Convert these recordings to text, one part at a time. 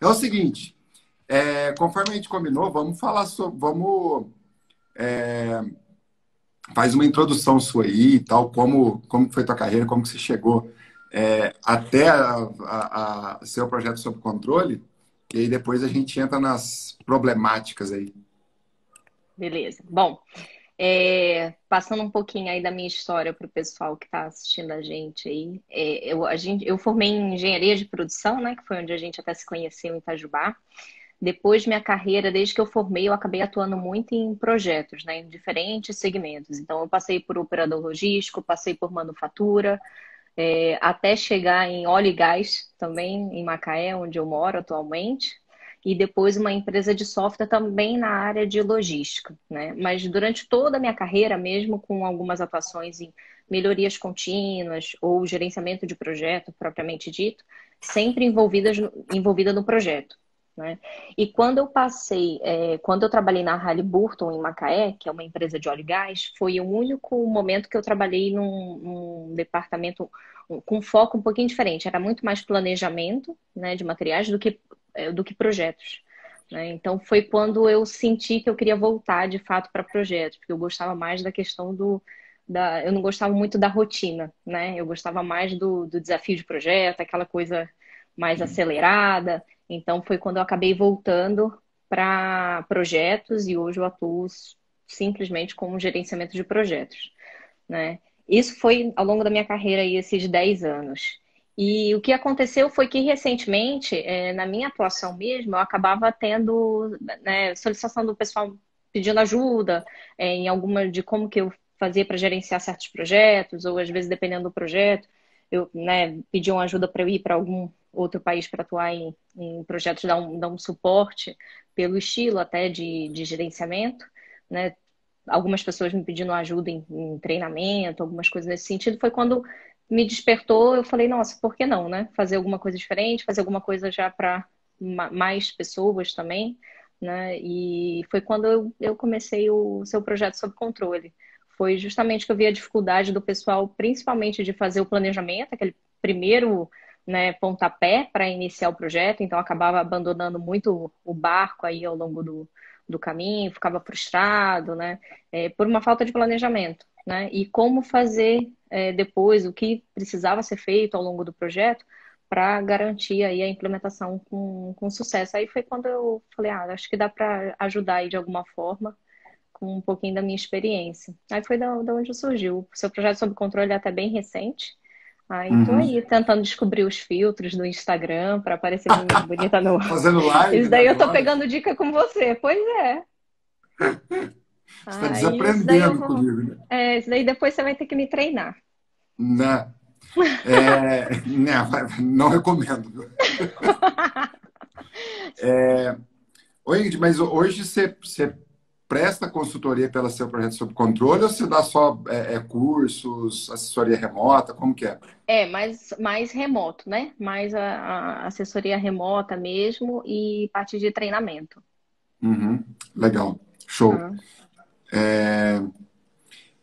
É o seguinte, conforme a gente combinou, vamos falar sobre, faz uma introdução sua aí e tal, como foi tua carreira, como que você chegou até seu projeto sob controle, e aí depois a gente entra nas problemáticas aí. Beleza. Bom, passando um pouquinho aí da minha história para o pessoal que está assistindo a gente aí, eu formei em engenharia de produção, né, que foi onde a gente até se conheceu em Itajubá. Depois, minha carreira, desde que eu formei, eu acabei atuando muito em projetos, né, em diferentes segmentos. Então, eu passei por operador logístico, passei por manufatura, até chegar em óleo e gás também, em Macaé, onde eu moro atualmente. E depois uma empresa de software também na área de logística, né? Mas durante toda a minha carreira, mesmo com algumas atuações em melhorias contínuas ou gerenciamento de projeto, propriamente dito, sempre envolvida no projeto, né? E quando eu quando eu trabalhei na Halliburton em Macaé, que é uma empresa de óleo e gás, foi o único momento que eu trabalhei num departamento com foco um pouquinho diferente. Era muito mais planejamento, né, de materiais do que projetos, né? Então foi quando eu senti que eu queria voltar de fato para projetos, porque eu gostava mais da questão eu não gostava muito da rotina, né? Eu gostava mais do desafio de projeto, aquela coisa mais acelerada. Então foi quando eu acabei voltando para projetos e hoje eu atuo simplesmente com gerenciamento de projetos, né? Isso foi ao longo da minha carreira aí, esses 10 anos. E o que aconteceu foi que recentemente, na minha atuação mesmo, eu acabava tendo, né, solicitação do pessoal pedindo ajuda em alguma de como que eu fazia para gerenciar certos projetos, ou às vezes dependendo do projeto, eu, né, pediam ajuda para eu ir para algum outro país para atuar em projetos, dar um suporte pelo estilo até de gerenciamento, né? Algumas pessoas me pedindo ajuda em treinamento, algumas coisas nesse sentido, foi quando me despertou, eu falei, nossa, por que não, né? Fazer alguma coisa diferente, fazer alguma coisa já para mais pessoas também, né? E foi quando eu comecei o seu projeto sob controle. Foi justamente que eu vi a dificuldade do pessoal, principalmente de fazer o planejamento, aquele primeiro, né, pontapé para iniciar o projeto, então eu acabava abandonando muito o barco aí ao longo do caminho, ficava frustrado, né? Por uma falta de planejamento, né? E como fazer depois o que precisava ser feito ao longo do projeto para garantir aí a implementação com sucesso. Aí foi quando eu falei, acho que dá para ajudar aí de alguma forma com um pouquinho da minha experiência. Aí foi da onde surgiu. O seu projeto sob controle é até bem recente. Aí tô Uhum. aí tentando descobrir os filtros do Instagram para aparecer bonita no. Fazendo live, Isso né, daí eu tô agora. pegando dica com você. Pois é. Você está Aí isso daí eu desaprendendo vou. comigo, né? Isso daí depois você vai ter que me treinar. Né? Né, não recomendo, viu? Oi, Ingrid, mas hoje você presta consultoria pelo seu projeto sob controle ou você dá só cursos, assessoria remota? Como que é? Mais remoto, né? Mais a assessoria remota mesmo e parte de treinamento. Uhum, legal, show. Ah,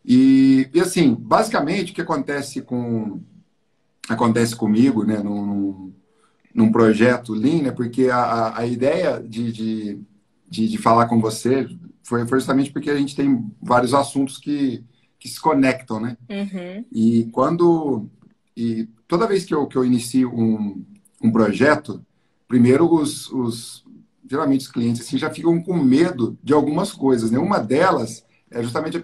E assim, basicamente o que acontece comigo, né, num projeto Lean, né, porque a ideia de falar com você foi justamente porque a gente tem vários assuntos que se conectam, né? uhum, E toda vez que eu inicio um projeto, primeiro geralmente os clientes assim, já ficam com medo de algumas coisas, né? Uma delas é justamente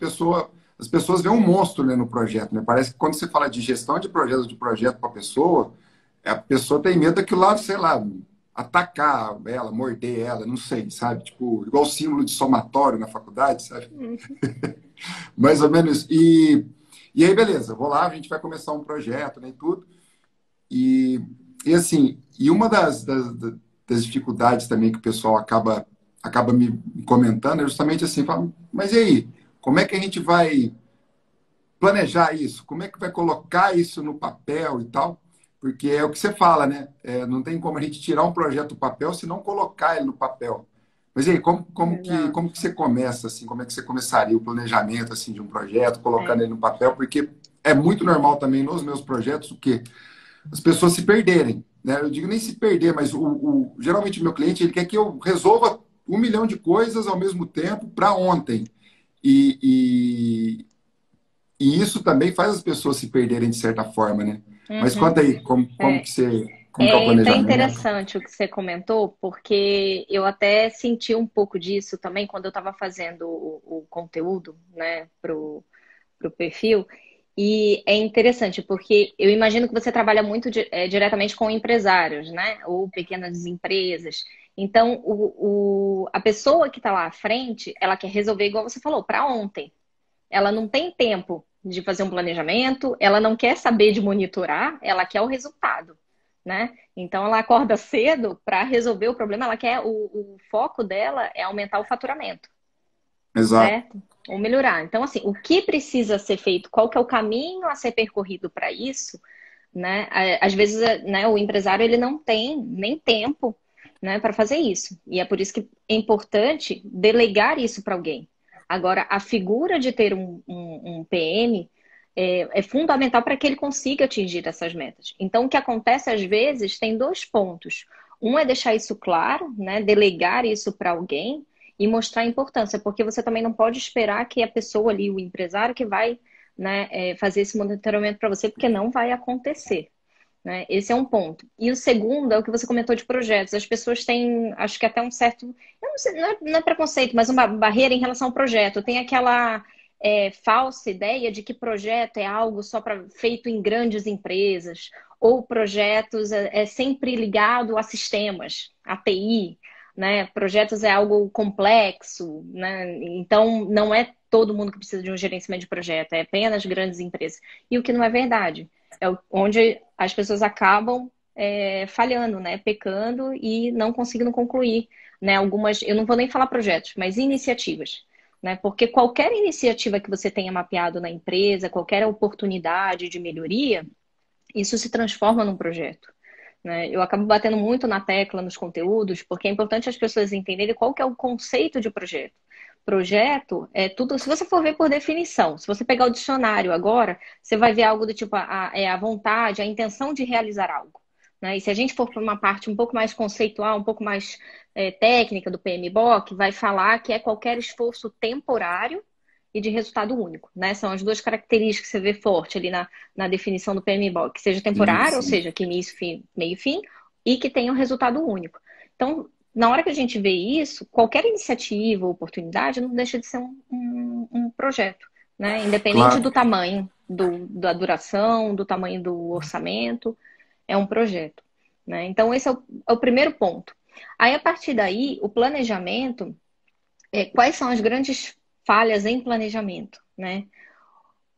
as pessoas veem um monstro, né, no projeto, né? Parece que quando você fala de gestão de projeto para a pessoa tem medo daquilo lá, sei lá, atacar ela, morder ela, não sei, sabe? Tipo, igual o símbolo de somatório na faculdade, sabe? uhum. Mais ou menos. E aí, beleza, vou lá, a gente vai começar um projeto, né, e tudo. E, e assim, uma das dificuldades também que o pessoal acaba me comentando é justamente assim, fala, mas e aí, como é que a gente vai planejar isso? Como é que vai colocar isso no papel e tal? Porque é o que você fala, né? Não tem como a gente tirar um projeto do papel se não colocar ele no papel. Mas e aí, como que Exato. você começa, assim? Como é que você começaria o planejamento, assim, de um projeto, colocando É, ele no papel? Porque é muito normal também nos meus projetos o quê? As pessoas se perderem. né? Eu digo nem se perder, mas geralmente o meu cliente ele quer que eu resolva 1 milhão de coisas ao mesmo tempo para ontem. E, e isso também faz as pessoas se perderem de certa forma, né? Mas Uhum. conta aí, É, como que é o é até planejamento? interessante o que você comentou, porque eu até senti um pouco disso também quando eu estava fazendo o conteúdo, né, pro perfil. E é interessante, porque eu imagino que você trabalha muito diretamente com empresários, né? Ou pequenas empresas. Então, a pessoa que está lá à frente, ela quer resolver, igual você falou, para ontem. Ela não tem tempo de fazer um planejamento, ela não quer saber de monitorar, ela quer o resultado, né? Então, ela acorda cedo para resolver o problema, ela quer, o foco dela é aumentar o faturamento, Exato. certo? Ou melhorar. Então, assim, o que precisa ser feito, qual que é o caminho a ser percorrido para isso, né? Às vezes, né, o empresário ele não tem nem tempo, né, para fazer isso. E é por isso que é importante delegar isso para alguém. Agora, a figura de ter um PM é fundamental para que ele consiga atingir essas metas. Então, o que acontece às vezes tem dois pontos. Um é deixar isso claro, né, delegar isso para alguém e mostrar a importância, porque você também não pode esperar que a pessoa ali, o empresário, que vai, né, fazer esse monitoramento para você, porque não vai acontecer. Né? Esse é um ponto. E o segundo é o que você comentou de projetos. As pessoas têm, acho que até um certo, eu não sei, não é preconceito, mas uma barreira em relação ao projeto. Tem aquela falsa ideia de que projeto é algo só feito em grandes empresas, ou projetos é sempre ligado a sistemas, a TI, né? Projetos é algo complexo, né? Então não é todo mundo que precisa de um gerenciamento de projeto, é apenas grandes empresas. E o que não é verdade. É onde as pessoas acabam falhando, né? Pecando e não conseguindo concluir, né? Algumas, eu não vou nem falar projetos, mas iniciativas. Né? Porque qualquer iniciativa que você tenha mapeado na empresa, qualquer oportunidade de melhoria, isso se transforma num projeto. Né? Eu acabo batendo muito na tecla nos conteúdos, porque é importante as pessoas entenderem qual que é o conceito de projeto. Projeto é tudo, se você for ver por definição, se você pegar o dicionário agora, você vai ver algo do tipo a vontade, a intenção de realizar algo. Né? E se a gente for para uma parte um pouco mais conceitual, um pouco mais técnica do PMBOK, vai falar que é qualquer esforço temporário e de resultado único, né? São as duas características que você vê forte ali na definição do PMBOK, que seja Sim, temporário, ou sim. seja, que início, fim, meio e fim, e que tenha um resultado único. Então, na hora que a gente vê isso, qualquer iniciativa ou oportunidade não deixa de ser um projeto, né? Independente do Claro. tamanho, da duração, do tamanho do orçamento, é um projeto, né? Então, esse é o primeiro ponto. Aí, a partir daí, o planejamento, quais são as grandes falhas em planejamento, né?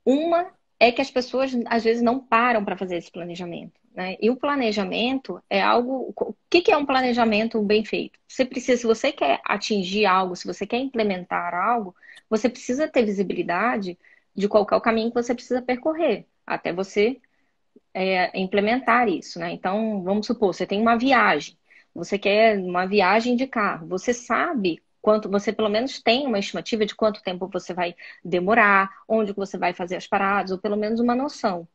Uma é que as pessoas às vezes não param para fazer esse planejamento, né? E o planejamento é algo. O que que é um planejamento bem feito? Você precisa, se você quer atingir algo, se você quer implementar algo, você precisa ter visibilidade de qual que é o caminho que você precisa percorrer até você implementar isso, né? Então, vamos supor, você tem uma viagem, você quer uma viagem de carro, você sabe quanto, você pelo menos tem uma estimativa de quanto tempo você vai demorar, onde que você vai fazer as paradas, ou pelo menos uma noção,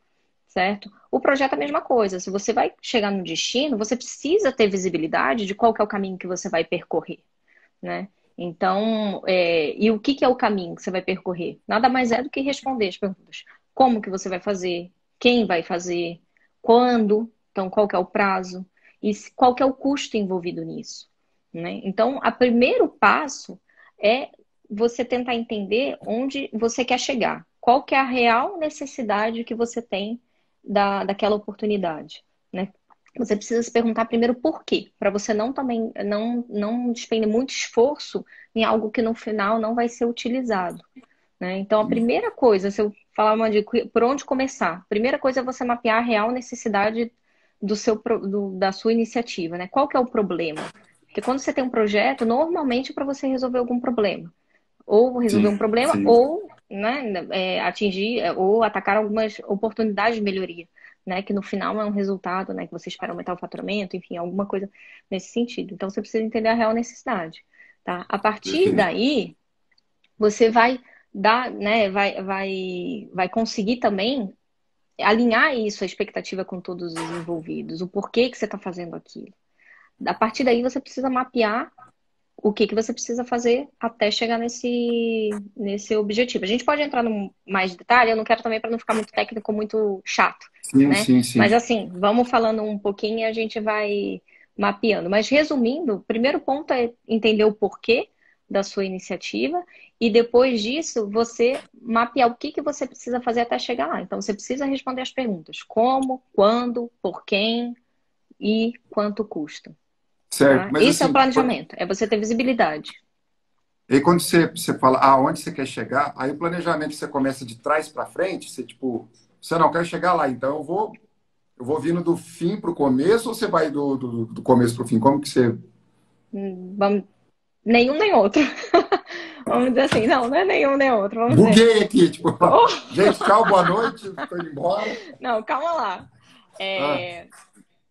certo? O projeto é a mesma coisa, se você vai chegar no destino, você precisa ter visibilidade de qual que é o caminho que você vai percorrer, né? Então, e o que que é o caminho que você vai percorrer? Nada mais é do que responder as perguntas. Como que você vai fazer? Quem vai fazer? Quando? Então, qual que é o prazo? E qual que é o custo envolvido nisso? Né? Então, o primeiro passo é você tentar entender onde você quer chegar. Qual que é a real necessidade que você tem daquela oportunidade, né? Você precisa se perguntar primeiro por quê, para você não também não despender muito esforço em algo que no final não vai ser utilizado, né? Então, a primeira coisa, se eu falar uma dica, por onde começar? A primeira coisa é você mapear a real necessidade da sua iniciativa, né? Qual que é o problema? Porque quando você tem um projeto, normalmente é para você resolver algum problema. Ou resolver um Sim, problema, sim. ou né, atingir ou atacar algumas oportunidades de melhoria, né? Que no final é um resultado, né? Que você espera aumentar o faturamento, enfim, alguma coisa nesse sentido. Então você precisa entender a real necessidade, tá? A partir Perfeito. daí, você vai dar, né? Vai conseguir também alinhar isso, a expectativa com todos os envolvidos, o porquê que você está fazendo aquilo. A partir daí, você precisa mapear o que você precisa fazer até chegar nesse objetivo. A gente pode entrar no mais detalhe, eu não quero também para não ficar muito técnico, muito chato, Sim, né? sim, Mas sim. assim, vamos falando um pouquinho e a gente vai mapeando. Mas resumindo, o primeiro ponto é entender o porquê da sua iniciativa e depois disso você mapear o que você precisa fazer até chegar lá. Então você precisa responder as perguntas: como, quando, por quem e quanto custa. Certo. Tá? Mas Esse é o assim, planejamento, é você ter visibilidade. e quando você fala aonde você quer chegar, aí o planejamento você começa de trás para frente, você tipo, você não quer chegar lá, então eu vou vindo do fim para o começo ou você vai do começo para o fim? Como que você. Vamos, nenhum nem outro. Vamos dizer assim, não, não é nenhum nem outro. Vamos dizer. Buguei aqui, tipo, Oh, gente, tchau, boa noite, estou indo embora. não, calma lá. Ah,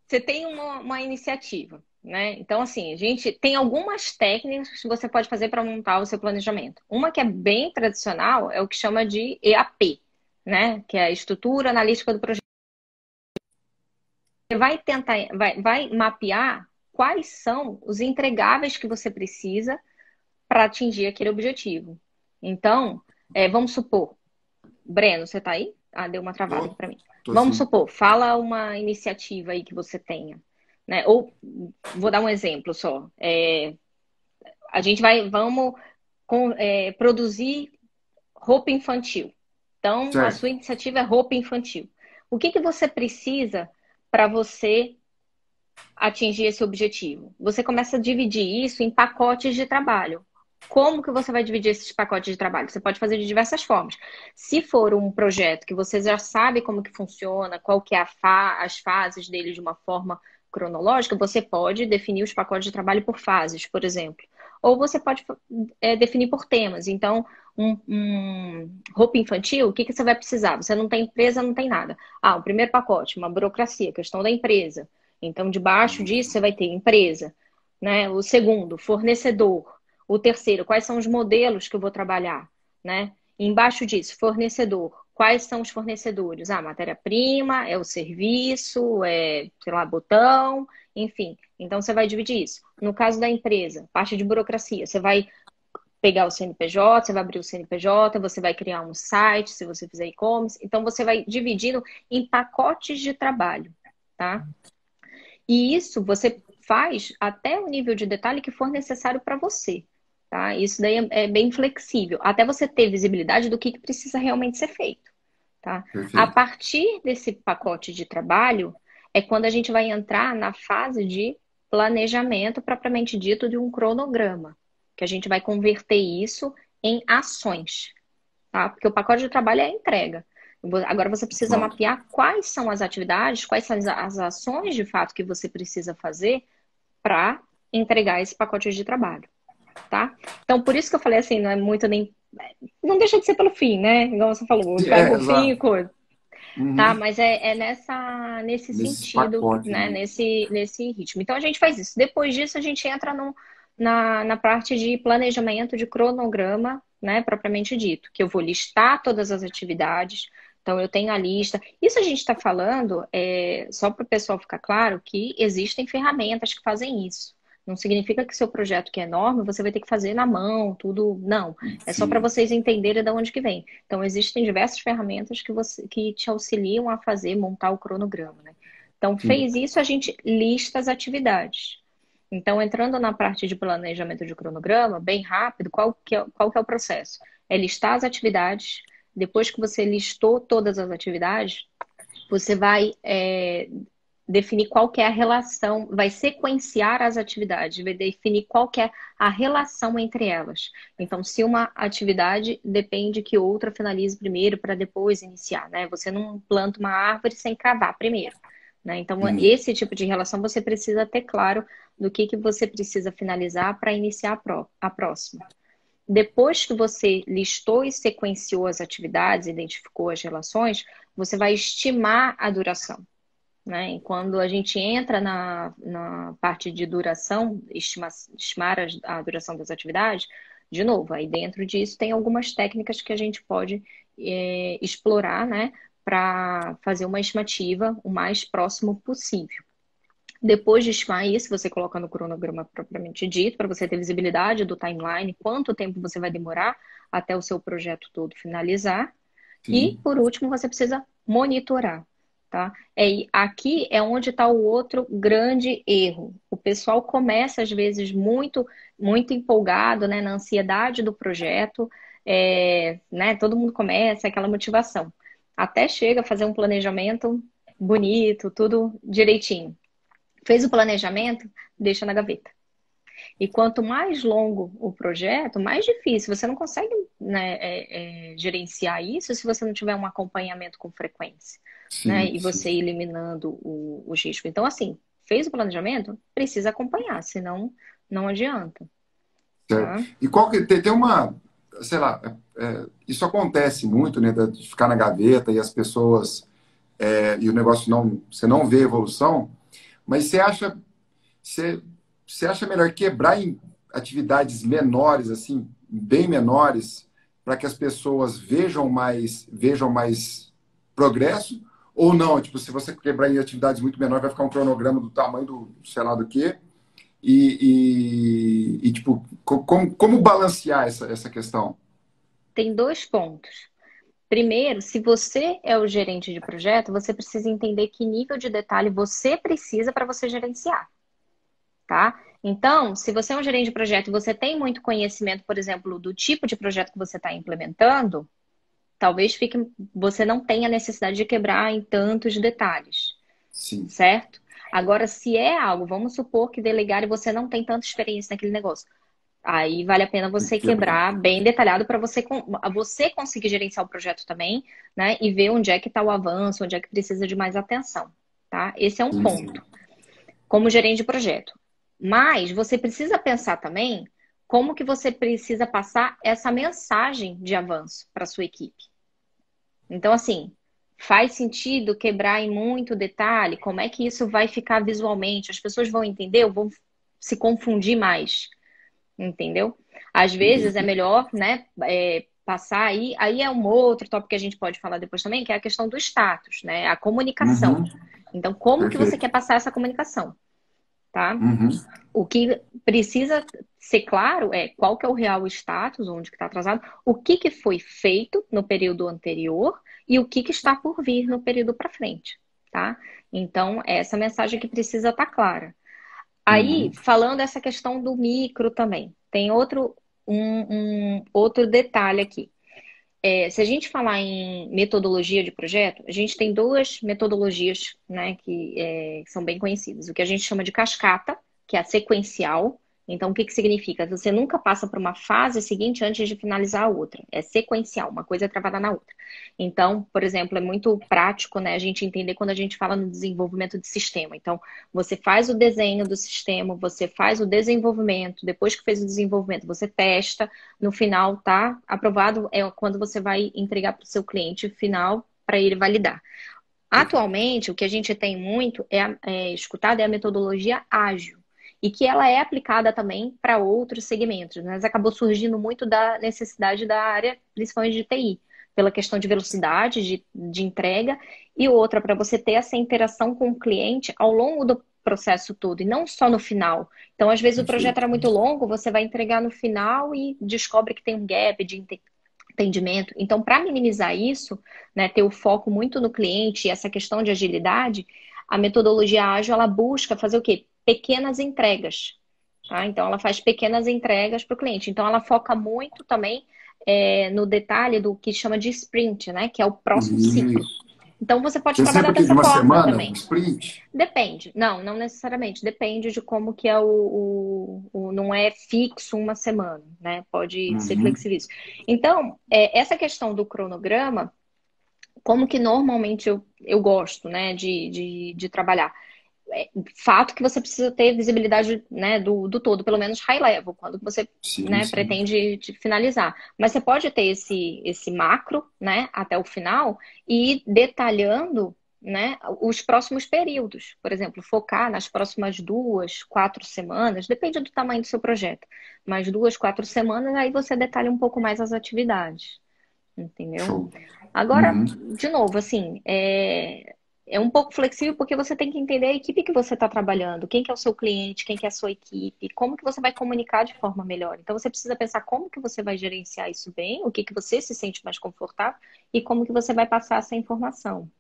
Você tem uma iniciativa, né? Então, assim, a gente tem algumas técnicas que você pode fazer para montar o seu planejamento. Uma que é bem tradicional é o que chama de EAP, né? Que é a estrutura analítica do projeto. Você vai tentar, vai mapear quais são os entregáveis que você precisa para atingir aquele objetivo. Então, vamos supor, Breno, você está aí? Ah, deu uma travada aqui tô, para mim. tô Vamos assim. supor, fala uma iniciativa aí que você tenha, né? Ou vou dar um exemplo só. A gente vamos produzir roupa infantil. Então, a Certo. sua iniciativa é roupa infantil. O que você precisa para você atingir esse objetivo? Você começa a dividir isso em pacotes de trabalho. Como que você vai dividir esses pacotes de trabalho? Você pode fazer de diversas formas. Se for um projeto que você já sabe como que funciona, qual que é as fases dele de uma forma cronológica, você pode definir os pacotes de trabalho por fases, por exemplo. Ou você pode definir por temas. Então, roupa infantil, o que você vai precisar? Você não tem empresa, não tem nada. Ah, o primeiro pacote, uma burocracia, questão da empresa. Então, debaixo disso, você vai ter empresa, né? O segundo, fornecedor. O terceiro, quais são os modelos que eu vou trabalhar, né? Embaixo disso, fornecedor. Quais são os fornecedores? Ah, matéria-prima, é o serviço, sei lá, botão, enfim. Então, você vai dividir isso. No caso da empresa, parte de burocracia, você vai pegar o CNPJ, você vai abrir o CNPJ, você vai criar um site, se você fizer e-commerce. Então, você vai dividindo em pacotes de trabalho, tá? E isso você faz até o nível de detalhe que for necessário para você, tá? Isso daí é bem flexível, até você ter visibilidade do que precisa realmente ser feito, tá? A Perfeito. partir desse pacote de trabalho é quando a gente vai entrar na fase de planejamento propriamente dito de um cronograma, que a gente vai converter isso em ações, tá? Porque o pacote de trabalho é a entrega. Agora você precisa Pronto. mapear quais são as atividades, quais são as ações de fato que você precisa fazer para entregar esse pacote de trabalho, tá? Então, por isso que eu falei assim, não é muito nem. Não deixa de ser pelo fim, né? Igual você falou, pega o fim e Exato. coisa. Tá? Uhum. Mas é nesse Nesses sentido, pacotes, né? né? Nesse ritmo. Então a gente faz isso. Depois disso, a gente entra na parte de planejamento de cronograma, né? Propriamente dito, que eu vou listar todas as atividades. Então, eu tenho a lista. Isso a gente está falando, só para o pessoal ficar claro, que existem ferramentas que fazem isso. Não significa que seu projeto que é enorme, você vai ter que fazer na mão, tudo. Não. É só para Sim. vocês entenderem de onde que vem. Então, existem diversas ferramentas que te auxiliam a fazer, montar o cronograma, né? Então, Sim. fez isso, a gente lista as atividades. Então, entrando na parte de planejamento de cronograma, bem rápido, qual que é o processo? É listar as atividades. Depois que você listou todas as atividades, você vai definir qual que é a relação, vai sequenciar as atividades, vai definir qual que é a relação entre elas. Então, se uma atividade depende que outra finalize primeiro para depois iniciar, né? Você não planta uma árvore sem cavar primeiro, né? Então, Sim. esse tipo de relação você precisa ter claro do que você precisa finalizar para iniciar a próxima. Depois que você listou e sequenciou as atividades, identificou as relações, você vai estimar a duração, né? E quando a gente entra na parte de duração, estimar a duração das atividades, de novo, aí dentro disso tem algumas técnicas que a gente pode explorar, né? para fazer uma estimativa o mais próximo possível. Depois de estimar isso, você coloca no cronograma propriamente dito, para você ter visibilidade do timeline, quanto tempo você vai demorar até o seu projeto todo finalizar. E, Sim. por último, você precisa monitorar, tá? Aqui é onde está o outro grande erro. O pessoal começa, às vezes, muito empolgado, né, na ansiedade do projeto, né, todo mundo começa, aquela motivação. Até chega a fazer um planejamento bonito, tudo direitinho. Fez o planejamento, deixa na gaveta. E quanto mais longo o projeto, mais difícil. Você não consegue, né, gerenciar isso se você não tiver um acompanhamento com frequência, né? Sim, E sim. você eliminando os riscos. Então, assim, fez o planejamento, precisa acompanhar, senão não adianta, Certo. tá? E qual que tem uma, sei lá, isso acontece muito, né, de ficar na gaveta e as pessoas e o negócio não, você não vê evolução, mas você, você acha melhor quebrar em atividades menores, assim, bem menores, para que as pessoas vejam mais progresso? Ou não? Tipo, se você quebrar em atividades muito menores, vai ficar um cronograma do tamanho do sei lá do quê? Tipo, como balancear essa questão? Tem dois pontos. Primeiro, se você é o gerente de projeto, você precisa entender que nível de detalhe você precisa para você gerenciar. Tá? Então, se você é um gerente de projeto e você tem muito conhecimento, por exemplo, do tipo de projeto que você está implementando, talvez você não tenha necessidade de quebrar em tantos detalhes, Sim, certo? Agora, se é algo, vamos supor que delegar e você não tem tanta experiência naquele negócio, aí vale a pena tem que você quebrar. quebrar bem detalhado para você conseguir gerenciar o projeto também, né? E ver onde é que está o avanço, onde é que precisa de mais atenção, tá? Esse é um Sim, sim. ponto como gerente de projeto. Mas você precisa pensar também como que você precisa passar essa mensagem de avanço para sua equipe. Então, assim, faz sentido quebrar em muito detalhe? Como é que isso vai ficar visualmente? As pessoas vão entender ou vão se confundir mais? Entendeu? Às vezes é Entendi. melhor, né, passar aí é um outro tópico que a gente pode falar depois também, que é a questão do status, né, a comunicação. Uhum, Então, como que você perfeito. quer passar essa comunicação, tá? Uhum, O que precisa ser claro é qual que é o real status, onde que está atrasado, o que que foi feito no período anterior e o que está por vir no período para frente, tá? Então, essa mensagem que precisa estar clara. Aí, uhum. falando essa questão do micro também, tem outro detalhe aqui. Se a gente falar em metodologia de projeto, a gente tem duas metodologias, né, que são bem conhecidas. O que a gente chama de cascata, que é a sequencial. Então, o que que significa? Você nunca passa por uma fase seguinte antes de finalizar a outra. É sequencial, uma coisa é travada na outra. Então, por exemplo, é muito prático, né, a gente entender quando a gente fala no desenvolvimento de sistema. Então, você faz o desenho do sistema, você faz o desenvolvimento, depois que fez o desenvolvimento, você testa, no final tá aprovado, é quando você vai entregar para o seu cliente final para ele validar. Perfeito. Atualmente, o que a gente tem muito escutado é a metodologia ágil. E que ela é aplicada também para outros segmentos, mas acabou surgindo muito da necessidade da área, principalmente de TI, pela questão de velocidade de entrega, e outra, para você ter essa interação com o cliente ao longo do processo todo, e não só no final. Então, às vezes, o projeto Perfeito. era muito longo, você vai entregar no final e descobre que tem um gap de entendimento. Então, para minimizar isso, né, ter o foco muito no cliente e essa questão de agilidade, a metodologia ágil ela busca fazer o quê? Pequenas entregas. Tá? Então, ela faz pequenas entregas para o cliente. Então, ela foca muito também no detalhe do que chama de sprint, né? Que é o próximo ciclo. Isso. Então, você pode trabalhar Sempre que de dessa uma forma semana, um também. sprint? Depende. Não, não necessariamente. Depende de como que é não é fixo uma semana, né? Pode ser Uhum. flexível. Então, essa questão do cronograma, como que normalmente eu gosto, né, de trabalhar? Fato que você precisa ter visibilidade, né, do todo, pelo menos high level, quando você, Sim, né, sim. pretende finalizar. Mas você pode ter esse macro, né, até o final e ir detalhando, né, os próximos períodos. Por exemplo, focar nas próximas 2, 4 semanas, depende do tamanho do seu projeto, mas 2, 4 semanas, aí você detalha um pouco mais as atividades, entendeu? Show. Agora, Uhum. de novo, assim, é um pouco flexível porque você tem que entender a equipe que você está trabalhando, quem que é o seu cliente, quem que é a sua equipe, como que você vai comunicar de forma melhor. Então, você precisa pensar como que você vai gerenciar isso bem, o que que você se sente mais confortável e como que você vai passar essa informação,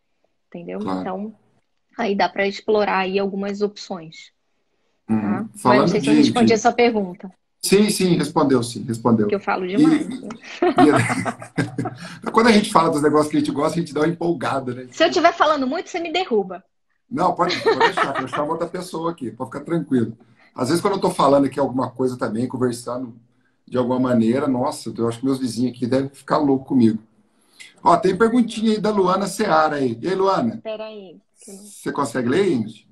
entendeu? Claro. Então, aí dá para explorar aí algumas opções, tá? Uhum. Mas não Falando sei se eu respondi a de... sua pergunta, Sim, sim, respondeu, sim, porque respondeu. eu falo demais, E, né? e- quando a gente fala dos negócios que a gente gosta, a gente dá uma empolgada, né? Se eu Tipo, estiver falando muito, você me derruba. não, pode deixar, que eu chamo outra pessoa aqui, pode ficar tranquilo. Às vezes, quando eu estou falando aqui alguma coisa também, conversando de alguma maneira, nossa, eu acho que meus vizinhos aqui devem ficar loucos comigo. Ó, tem perguntinha aí da Luana Seara aí. E aí, Luana, Peraí, que eu não você consegue ler, Ingrid?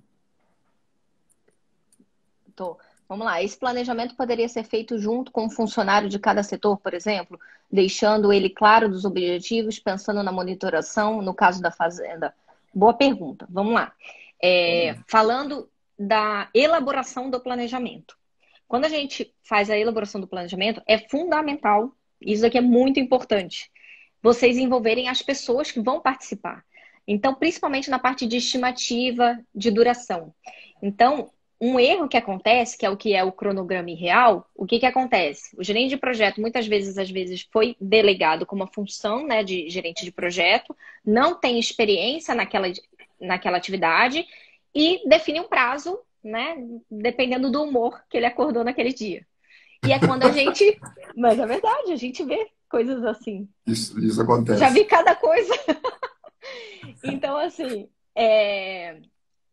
tô. Vamos lá. Esse planejamento poderia ser feito junto com o funcionário de cada setor, por exemplo, deixando ele claro dos objetivos, pensando na monitoração, no caso da fazenda. Boa pergunta. Vamos lá. Falando da elaboração do planejamento. Quando a gente faz a elaboração do planejamento, é fundamental, isso aqui é muito importante, vocês envolverem as pessoas que vão participar. Então, principalmente na parte de estimativa de duração. Então, um erro que acontece, que é o cronograma irreal, o que que acontece? O gerente de projeto, muitas vezes, às vezes, foi delegado com uma função, né, de gerente de projeto, não tem experiência naquela atividade e define um prazo, né, dependendo do humor que ele acordou naquele dia. E é quando a gente. Mas é verdade, a gente vê coisas assim. Isso Já acontece. vi cada coisa. Então, assim,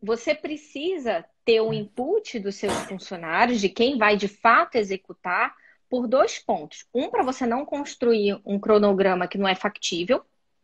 você precisa ter o input dos seus funcionários, de quem vai de fato executar, por dois pontos. Um, para você não construir um cronograma que não é factível,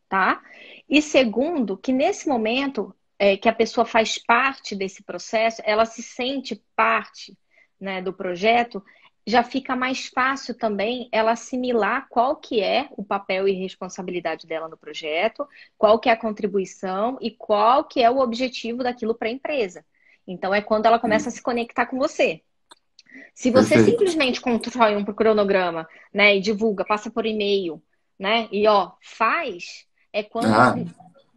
tá? E segundo, que nesse momento que a pessoa faz parte desse processo, ela se sente parte, né, do projeto, já fica mais fácil também ela assimilar qual que é o papel e responsabilidade dela no projeto, qual que é a contribuição e qual que é o objetivo daquilo para a empresa. Então é quando ela começa a se conectar com você. Se você Perfeito. simplesmente constrói um cronograma, né, e divulga, passa por e-mail, né, e ó, faz, é quando, Ah,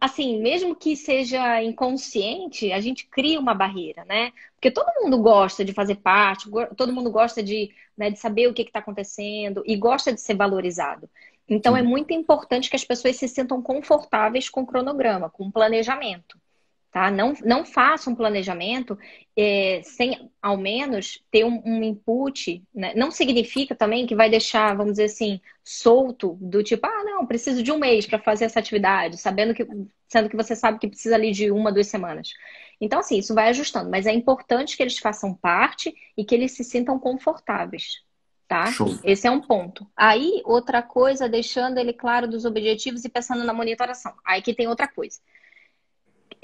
assim, mesmo que seja inconsciente, a gente cria uma barreira, né? Porque todo mundo gosta de fazer parte, todo mundo gosta de, né, de saber o que está acontecendo e gosta de ser valorizado. Então é sim. muito importante que as pessoas se sintam confortáveis com o cronograma, com o planejamento. Tá? Não faça um planejamento sem, ao menos, ter um input. Né? Não significa também que vai deixar, vamos dizer assim, solto, do tipo, ah, não, preciso de um mês para fazer essa atividade, sendo que você sabe que precisa ali de 1, 2 semanas. Então, assim, isso vai ajustando, mas é importante que eles façam parte e que eles se sintam confortáveis, tá? Show. Esse é um ponto. Aí, outra coisa, deixando ele claro dos objetivos e pensando na monitoração. Aí que tem outra coisa.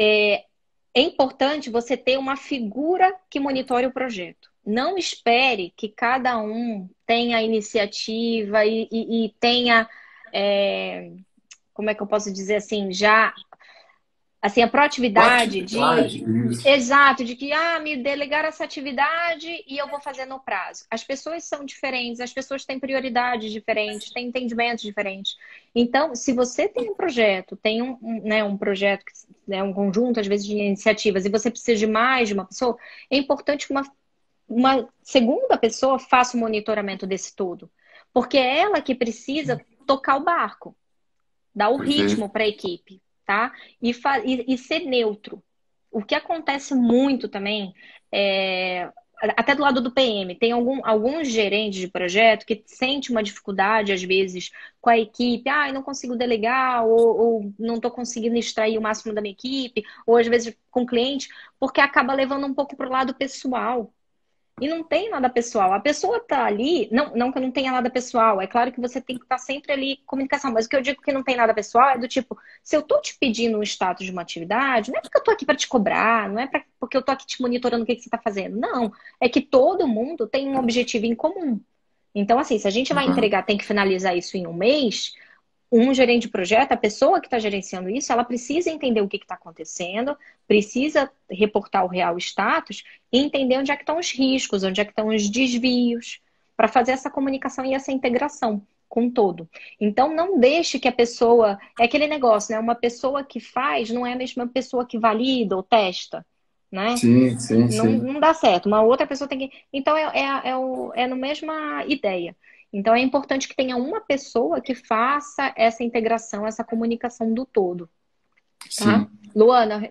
É importante você ter uma figura que monitore o projeto. Não espere que cada um tenha iniciativa e tenha, como é que eu posso dizer assim, já assim, a proatividade Proatividade, isso. exato, de que me delegaram essa atividade e eu vou fazer no prazo. As pessoas são diferentes, as pessoas têm prioridades diferentes, têm entendimentos diferentes. Então, se você tem um projeto, tem né, um projeto, né, um conjunto, às vezes, de iniciativas, e você precisa de mais de uma pessoa, é importante que uma segunda pessoa faça o monitoramento desse todo. Porque é ela que precisa tocar o barco, dar o Perfeito. ritmo para a equipe, tá? E ser neutro. O que acontece muito também até do lado do PM, tem alguns gerentes de projeto que sente uma dificuldade, às vezes, com a equipe. Ah, eu não consigo delegar, ou não estou conseguindo extrair o máximo da minha equipe, ou às vezes com o cliente, porque acaba levando um pouco para o lado pessoal. E não tem nada pessoal. A pessoa tá ali, não que eu não tenha nada pessoal. É claro que você tem que estar sempre ali em comunicação. Mas o que eu digo que não tem nada pessoal é do tipo, se eu tô te pedindo um status de uma atividade, não é porque eu tô aqui para te cobrar, não é porque eu tô aqui te monitorando o que você tá fazendo. Não. É que todo mundo tem um objetivo em comum. Então, assim, se a gente vai Uhum. entregar, tem que finalizar isso em um mês, um gerente de projeto, a pessoa que está gerenciando isso, ela precisa entender o que está acontecendo, precisa reportar o real status e entender onde é que estão os riscos, onde é que estão os desvios, para fazer essa comunicação e essa integração. com o todo. Então, não deixe que a pessoa... É aquele negócio, né? Uma pessoa que faz não é a mesma pessoa que valida ou testa, né? Sim, sim, Não, sim. não dá certo. Uma outra pessoa tem que... Então, é na mesma ideia. Então, é importante que tenha uma pessoa que faça essa integração, essa comunicação do todo, tá? Sim. Luana,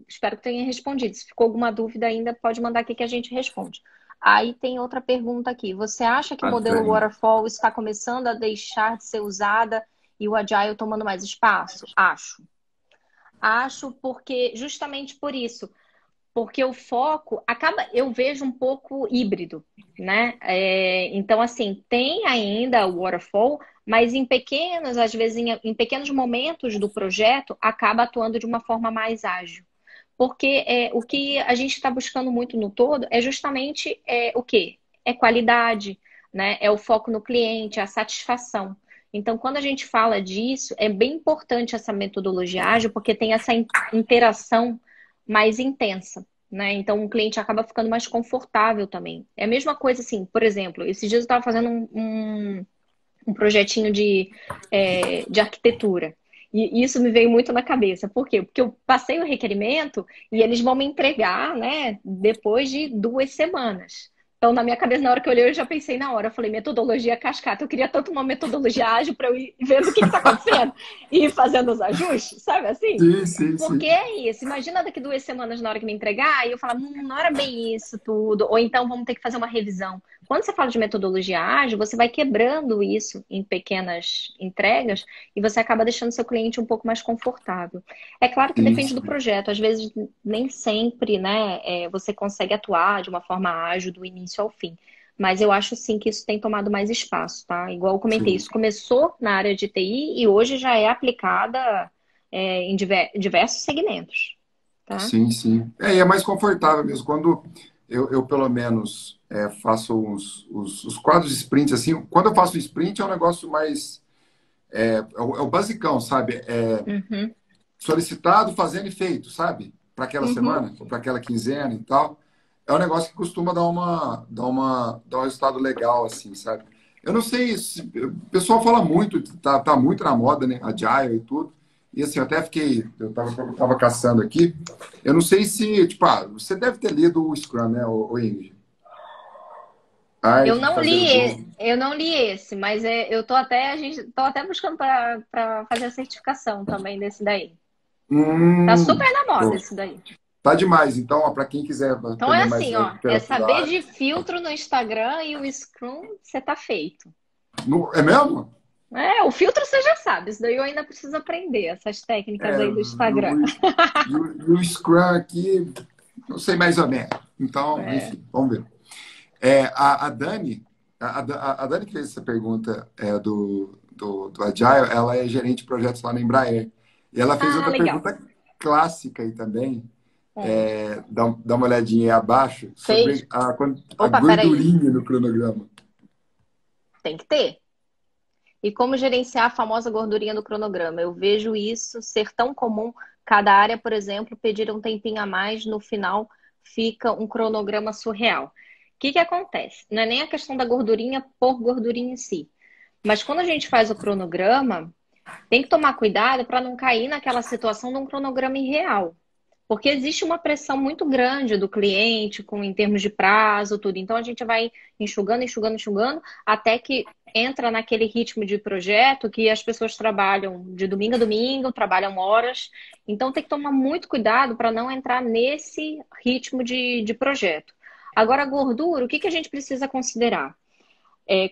espero que tenha respondido. Se ficou alguma dúvida ainda, pode mandar aqui que a gente responde. Aí tem outra pergunta aqui. Você acha que o A modelo Dani. Waterfall está começando a deixar de ser usada e o Agile tomando mais espaço? Acho. Acho porque, justamente por isso, porque o foco acaba, eu vejo um pouco híbrido, né? Então, assim, tem ainda o waterfall, mas em pequenos, às vezes em pequenos momentos do projeto, acaba atuando de uma forma mais ágil. Porque o que a gente está buscando muito no todo é justamente o quê? É qualidade, né? É o foco no cliente, a satisfação. Então, quando a gente fala disso, é bem importante essa metodologia ágil, porque tem essa interação mais intensa, né? Então, o cliente acaba ficando mais confortável também. É a mesma coisa assim, por exemplo, esses dias eu estava fazendo um projetinho de arquitetura. E isso me veio muito na cabeça. Por quê? Porque eu passei o requerimento e eles vão me entregar, né, depois de 2 semanas. Então, na minha cabeça, na hora que eu olhei, eu já pensei na hora. Eu falei, metodologia cascata. Eu queria tanto uma metodologia ágil para eu ir vendo o que está acontecendo e ir fazendo os ajustes, sabe assim? Sim, sim, Porque sim. é isso. Imagina daqui 2 semanas na hora que me entregar e eu falar, não era bem isso tudo. Ou então vamos ter que fazer uma revisão. Quando você fala de metodologia ágil, você vai quebrando isso em pequenas entregas e você acaba deixando seu cliente um pouco mais confortável. É claro que Sim, depende do sim. projeto. Às vezes nem sempre, né, você consegue atuar de uma forma ágil do início ao fim. Mas eu acho sim que isso tem tomado mais espaço, tá? Igual eu comentei, Sim. isso começou na área de TI e hoje já é aplicada em diversos segmentos, tá? Sim, sim. E é mais confortável mesmo. Quando eu pelo menos, faço os quadros de sprint, assim, quando eu faço sprint é um negócio mais. É o basicão, sabe? É Uhum, solicitado, fazendo e feito, sabe? Para aquela uhum. semana, ou para aquela quinzena e tal. É um negócio que costuma dar um resultado legal, assim, sabe? Eu não sei, o pessoal fala muito, tá muito na moda, né? Agile e tudo. E assim, eu até fiquei, eu tava caçando aqui. Eu não sei se, tipo, você deve ter lido o Scrum, né, o Ingrid? Eu Arte de não fazer o li, jogo. eu não li esse, mas eu tô até, tô até buscando para fazer a certificação também desse daí. Tá super na moda Pô, esse daí. tá demais. Então, para quem quiser Então é aprender mais assim, a ó, é literatura saber de ágil. filtro no Instagram e o Scrum você tá feito. É mesmo? O filtro você já sabe, isso daí eu ainda preciso aprender, essas técnicas É, aí do Instagram. e o Scrum aqui, não sei mais ou menos. Então, É. enfim, vamos ver. A Dani, a Dani que fez essa pergunta do Agile, ela é gerente de projetos lá na Embraer. E ela fez Ah, outra legal. pergunta clássica aí também. É. Dá uma olhadinha aí abaixo Fez. sobre a Opa, peraí. gordurinha no cronograma. Tem que ter. E como gerenciar a famosa gordurinha do cronograma? Eu vejo isso ser tão comum. Cada área, por exemplo, pedir um tempinho a mais, no final fica um cronograma surreal. O que que acontece? Não é nem a questão da gordurinha por gordurinha em si. Mas quando a gente faz o cronograma, tem que tomar cuidado para não cair naquela situação de um cronograma irreal. Porque existe uma pressão muito grande do cliente em termos de prazo, tudo. Então a gente vai enxugando, enxugando, enxugando, até que entra naquele ritmo de projeto que as pessoas trabalham de domingo a domingo, trabalham horas. Então tem que tomar muito cuidado para não entrar nesse ritmo de projeto. Agora, a gordura, o que que a gente precisa considerar?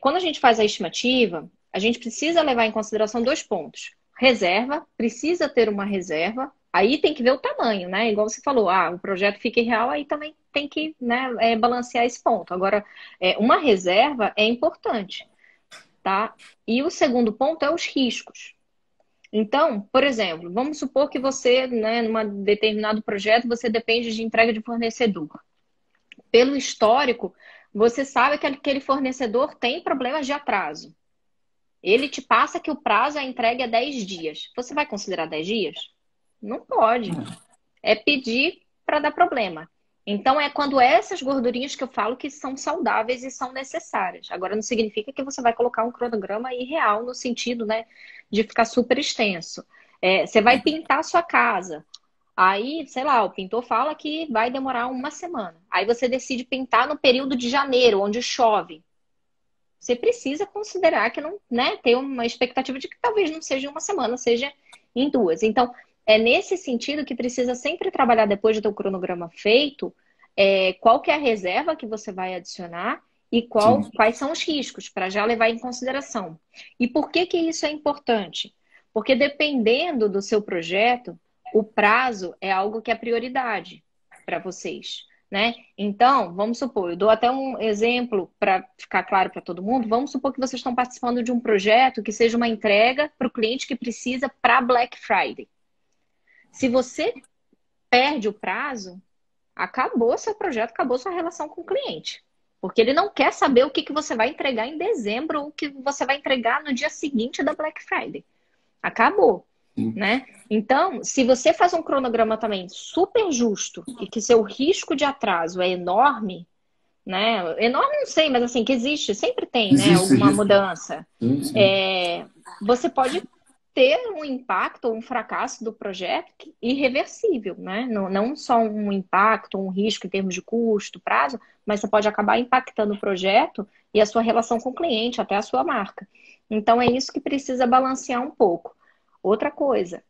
Quando a gente faz a estimativa, a gente precisa levar em consideração 2 pontos. Reserva, precisa ter uma reserva. Aí tem que ver o tamanho, né? Igual você falou, o projeto fica irreal, aí também tem que, né, balancear esse ponto. Agora, uma reserva é importante, tá? E o segundo ponto é os riscos. Então, por exemplo, vamos supor que você, né, num determinado projeto, você depende de entrega de fornecedor. Pelo histórico, você sabe que aquele fornecedor tem problemas de atraso. Ele te passa que o prazo é entregue a 10 dias. Você vai considerar 10 dias? Não pode. É pedir para dar problema. Então, é quando essas gordurinhas que eu falo que são saudáveis e são necessárias. Agora, não significa que você vai colocar um cronograma irreal no sentido, né, de ficar super extenso. Você vai pintar a sua casa. Aí, sei lá, o pintor fala que vai demorar uma semana. Aí você decide pintar no período de janeiro, onde chove. Você precisa considerar que não, né, ter uma expectativa de que talvez não seja em uma semana, seja em duas. Então, é nesse sentido que precisa sempre trabalhar depois do teu cronograma feito, qual que é a reserva que você vai adicionar e Sim, quais são os riscos, para já levar em consideração. E por que que isso é importante? Porque dependendo do seu projeto, o prazo é algo que é prioridade para vocês, né? Então, vamos supor, eu dou até um exemplo para ficar claro para todo mundo. Vamos supor que vocês estão participando de um projeto que seja uma entrega para o cliente que precisa para Black Friday. Se você perde o prazo, acabou seu projeto, acabou sua relação com o cliente. Porque ele não quer saber o que que você vai entregar em dezembro ou o que você vai entregar no dia seguinte da Black Friday. Acabou, sim. né? Então, se você faz um cronograma também super justo e que seu risco de atraso é enorme, né? Enorme não sei, mas assim, que existe, sempre tem, né? Existe esse Alguma risco. mudança. Sim, sim. É, você pode ter um impacto ou um fracasso do projeto irreversível, né? Não, não só um impacto, um risco em termos de custo, prazo, mas você pode acabar impactando o projeto e a sua relação com o cliente, até a sua marca. Então é isso que precisa balancear um pouco. Outra coisa,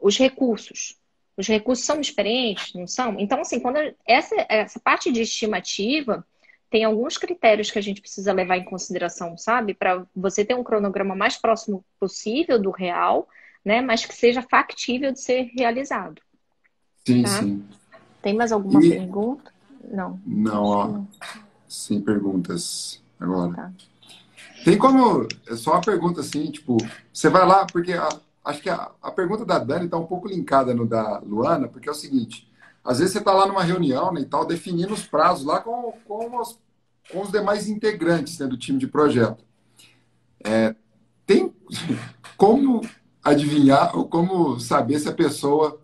os recursos. Os recursos são diferentes, não são? Então, assim, quando essa parte de estimativa, tem alguns critérios que a gente precisa levar em consideração, sabe? Para você ter um cronograma mais próximo possível do real, né? Mas que seja factível de ser realizado, Sim, tá? sim. Tem mais alguma E pergunta? Não, não, acho que ó, não. sem perguntas agora. Tá. Tem como, é só uma pergunta assim, tipo, você vai lá, porque acho que a pergunta da Dani está um pouco linkada no da Luana, porque é o seguinte, às vezes você está lá numa reunião, né, e tal, definindo os prazos lá com os demais integrantes, né, do time de projeto. Tem como adivinhar ou como saber se a pessoa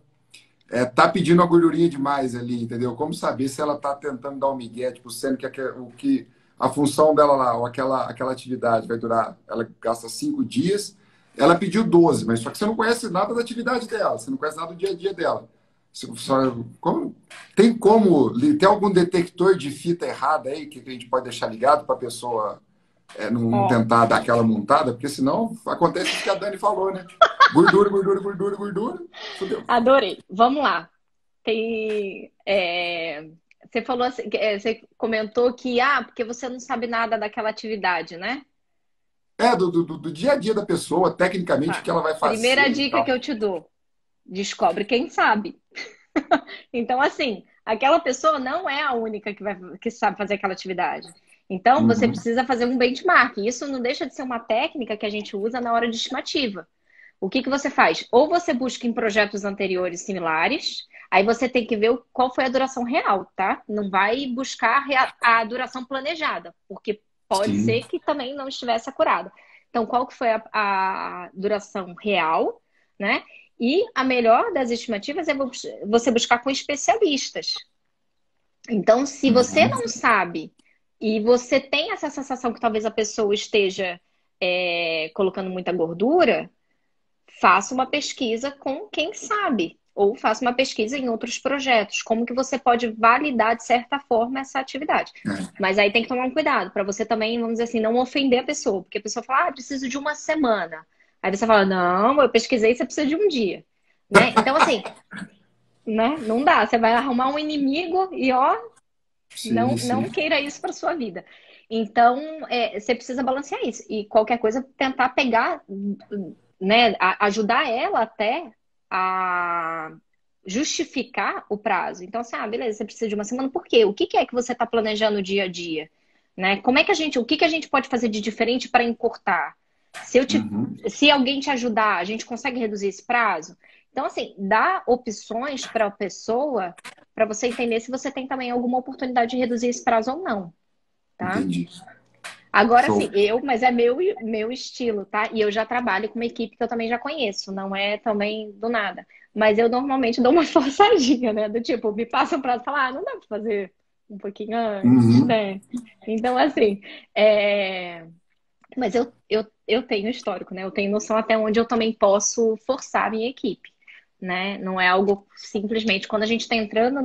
tá pedindo uma gordurinha demais ali, entendeu? Como saber se ela tá tentando dar um migué, tipo, sendo que o que a função dela lá, ou aquela atividade vai durar, ela gasta 5 dias, ela pediu 12, mas só que você não conhece nada da atividade dela, você não conhece nada do dia a dia dela. Tem algum detector de fita errada aí que a gente pode deixar ligado para a pessoa não Ó, tentar dar aquela montada, porque senão acontece isso que a Dani falou, né? Gordura, gordura, gordura, gordura, fudeu. adorei. Vamos lá. Você falou assim, você comentou que, porque você não sabe nada daquela atividade, né? Do dia a dia da pessoa, tecnicamente, o Tá. que ela vai Primeira fazer e dica que tal. eu te dou: descobre quem sabe. Então, assim, aquela pessoa não é a única que sabe fazer aquela atividade. Então, você Uhum. precisa fazer um benchmark. Isso não deixa de ser uma técnica que a gente usa na hora de estimativa. O que que você faz? Ou você busca em projetos anteriores similares, aí você tem que ver qual foi a duração real, tá? Não vai buscar a duração planejada, porque pode Sim. ser que também não estivesse acurada. Então, qual que foi a duração real, né? E a melhor das estimativas é você buscar com especialistas. Então, se você Uhum. não sabe e você tem essa sensação que talvez a pessoa esteja colocando muita gordura, faça uma pesquisa com quem sabe, ou faça uma pesquisa em outros projetos, como que você pode validar de certa forma essa atividade. É. Mas aí tem que tomar um cuidado para você também, vamos dizer assim, não ofender a pessoa, porque a pessoa fala, preciso de uma semana. Aí você fala, não, eu pesquisei, você precisa de um dia, né? Então assim, né? Não dá, você vai arrumar um inimigo e ó, Sim, não sim. queira isso para sua vida. Então, você precisa balancear isso. E qualquer coisa, tentar pegar, né, ajudar ela até a justificar o prazo. Então, assim, beleza, você precisa de uma semana, por quê? O que que é que você está planejando dia a dia? Né? Como é que o que que a gente pode fazer de diferente para encurtar? Uhum. Se alguém te ajudar, a gente consegue reduzir esse prazo? Então, assim, dá opções para a pessoa para você entender se você tem também alguma oportunidade de reduzir esse prazo ou não, tá? Entendi. Agora Show. sim, mas é meu estilo, tá? E eu já trabalho com uma equipe que eu também já conheço, não é também do nada. Mas eu normalmente dou uma forçadinha, né? Do tipo, me passa um prazo e fala, não dá pra fazer um pouquinho antes, Uhum. né? Então, assim, é... mas eu tenho histórico, né? Eu tenho noção até onde eu também posso forçar a minha equipe, né? Não é algo simplesmente quando a gente está entrando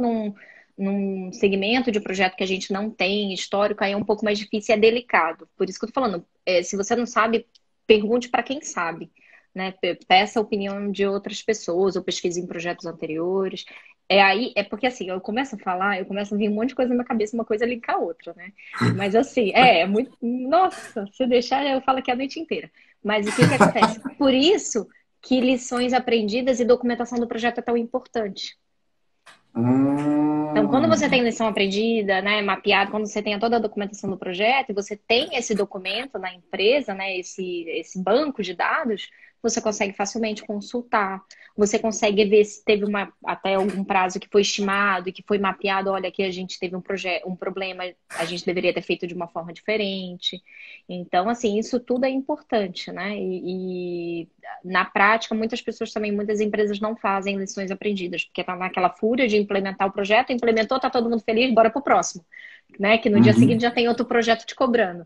num segmento de projeto que a gente não tem histórico, aí é um pouco mais difícil e é delicado. Por isso que eu tô falando, se você não sabe, pergunte para quem sabe, né? Peça a opinião de outras pessoas ou pesquise em projetos anteriores. É porque assim, eu começo a falar, eu começo a vir um monte de coisa na minha cabeça, uma coisa liga a outra, né? Mas assim, é muito. Nossa, se deixar, eu falo aqui a noite inteira. Mas o que que acontece? Por isso que lições aprendidas e documentação do projeto é tão importante. Então, quando você tem Hum. lição aprendida, né, mapeado, quando você tem toda a documentação do projeto e você tem esse documento na empresa, né, esse banco de dados, você consegue facilmente consultar. Você consegue ver se teve até algum prazo que foi estimado e que foi mapeado. Olha, aqui a gente teve um problema, a gente deveria ter feito de uma forma diferente. Então, assim, isso tudo é importante, né? E na prática, muitas pessoas também, muitas empresas não fazem lições aprendidas, porque tá naquela fúria de implementar o projeto, implementou, tá todo mundo feliz, bora pro próximo, né? Que no dia seguinte Uhum. já tem outro projeto te cobrando.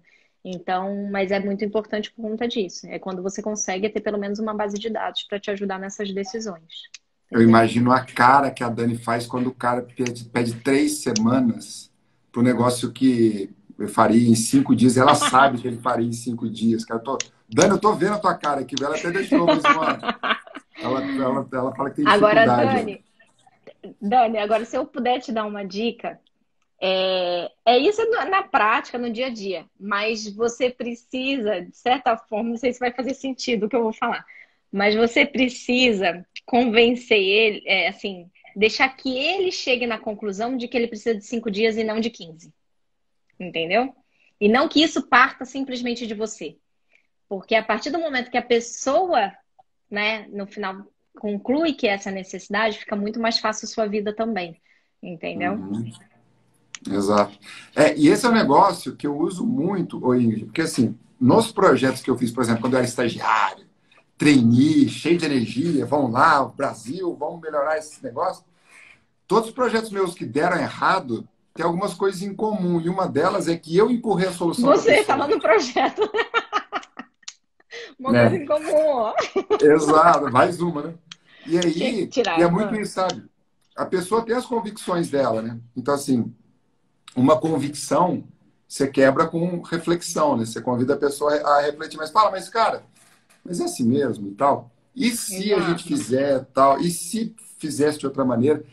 Então, mas é muito importante por conta disso. É quando você consegue ter pelo menos uma base de dados para te ajudar nessas decisões. Eu Entendeu? imagino a cara que a Dani faz quando o cara pede 3 semanas para o negócio que eu faria em 5 dias. Ela sabe que ele faria em 5 dias. Cara, Dani, eu tô vendo a tua cara aqui. Ela até deixou, mas, mano, ela fala que tem Agora, dificuldade. Dani, agora se eu puder te dar uma dica, é isso na prática, no dia a dia, mas você precisa, de certa forma, não sei se vai fazer sentido o que eu vou falar, mas você precisa convencer ele, assim, deixar que ele chegue na conclusão de que ele precisa de 5 dias e não de 15, entendeu? E não que isso parta simplesmente de você, porque a partir do momento que a pessoa, né, no final conclui que essa necessidade, fica muito mais fácil a sua vida também, entendeu? Uhum, exato. E esse é um negócio que eu uso muito, ô Ingrid, porque assim, nos projetos que eu fiz, por exemplo, quando eu era estagiário, trainee, cheio de energia, vamos lá, Brasil, vamos melhorar esse negócio. Todos os projetos meus que deram errado têm algumas coisas em comum. E uma delas é que eu empurrei a solução para a Você estava pessoa. no projeto. Uma coisa Né? em comum, ó. Exato, mais uma, né? E Tinha que aí, e é tirar. muito Ah, isso, sabe? A pessoa tem as convicções dela, né? Então, assim, uma convicção você quebra com reflexão, né? Você convida a pessoa a refletir, mas fala, mas cara, mas é assim mesmo e tal. E se a gente exato. fizer tal? E se fizesse de outra maneira?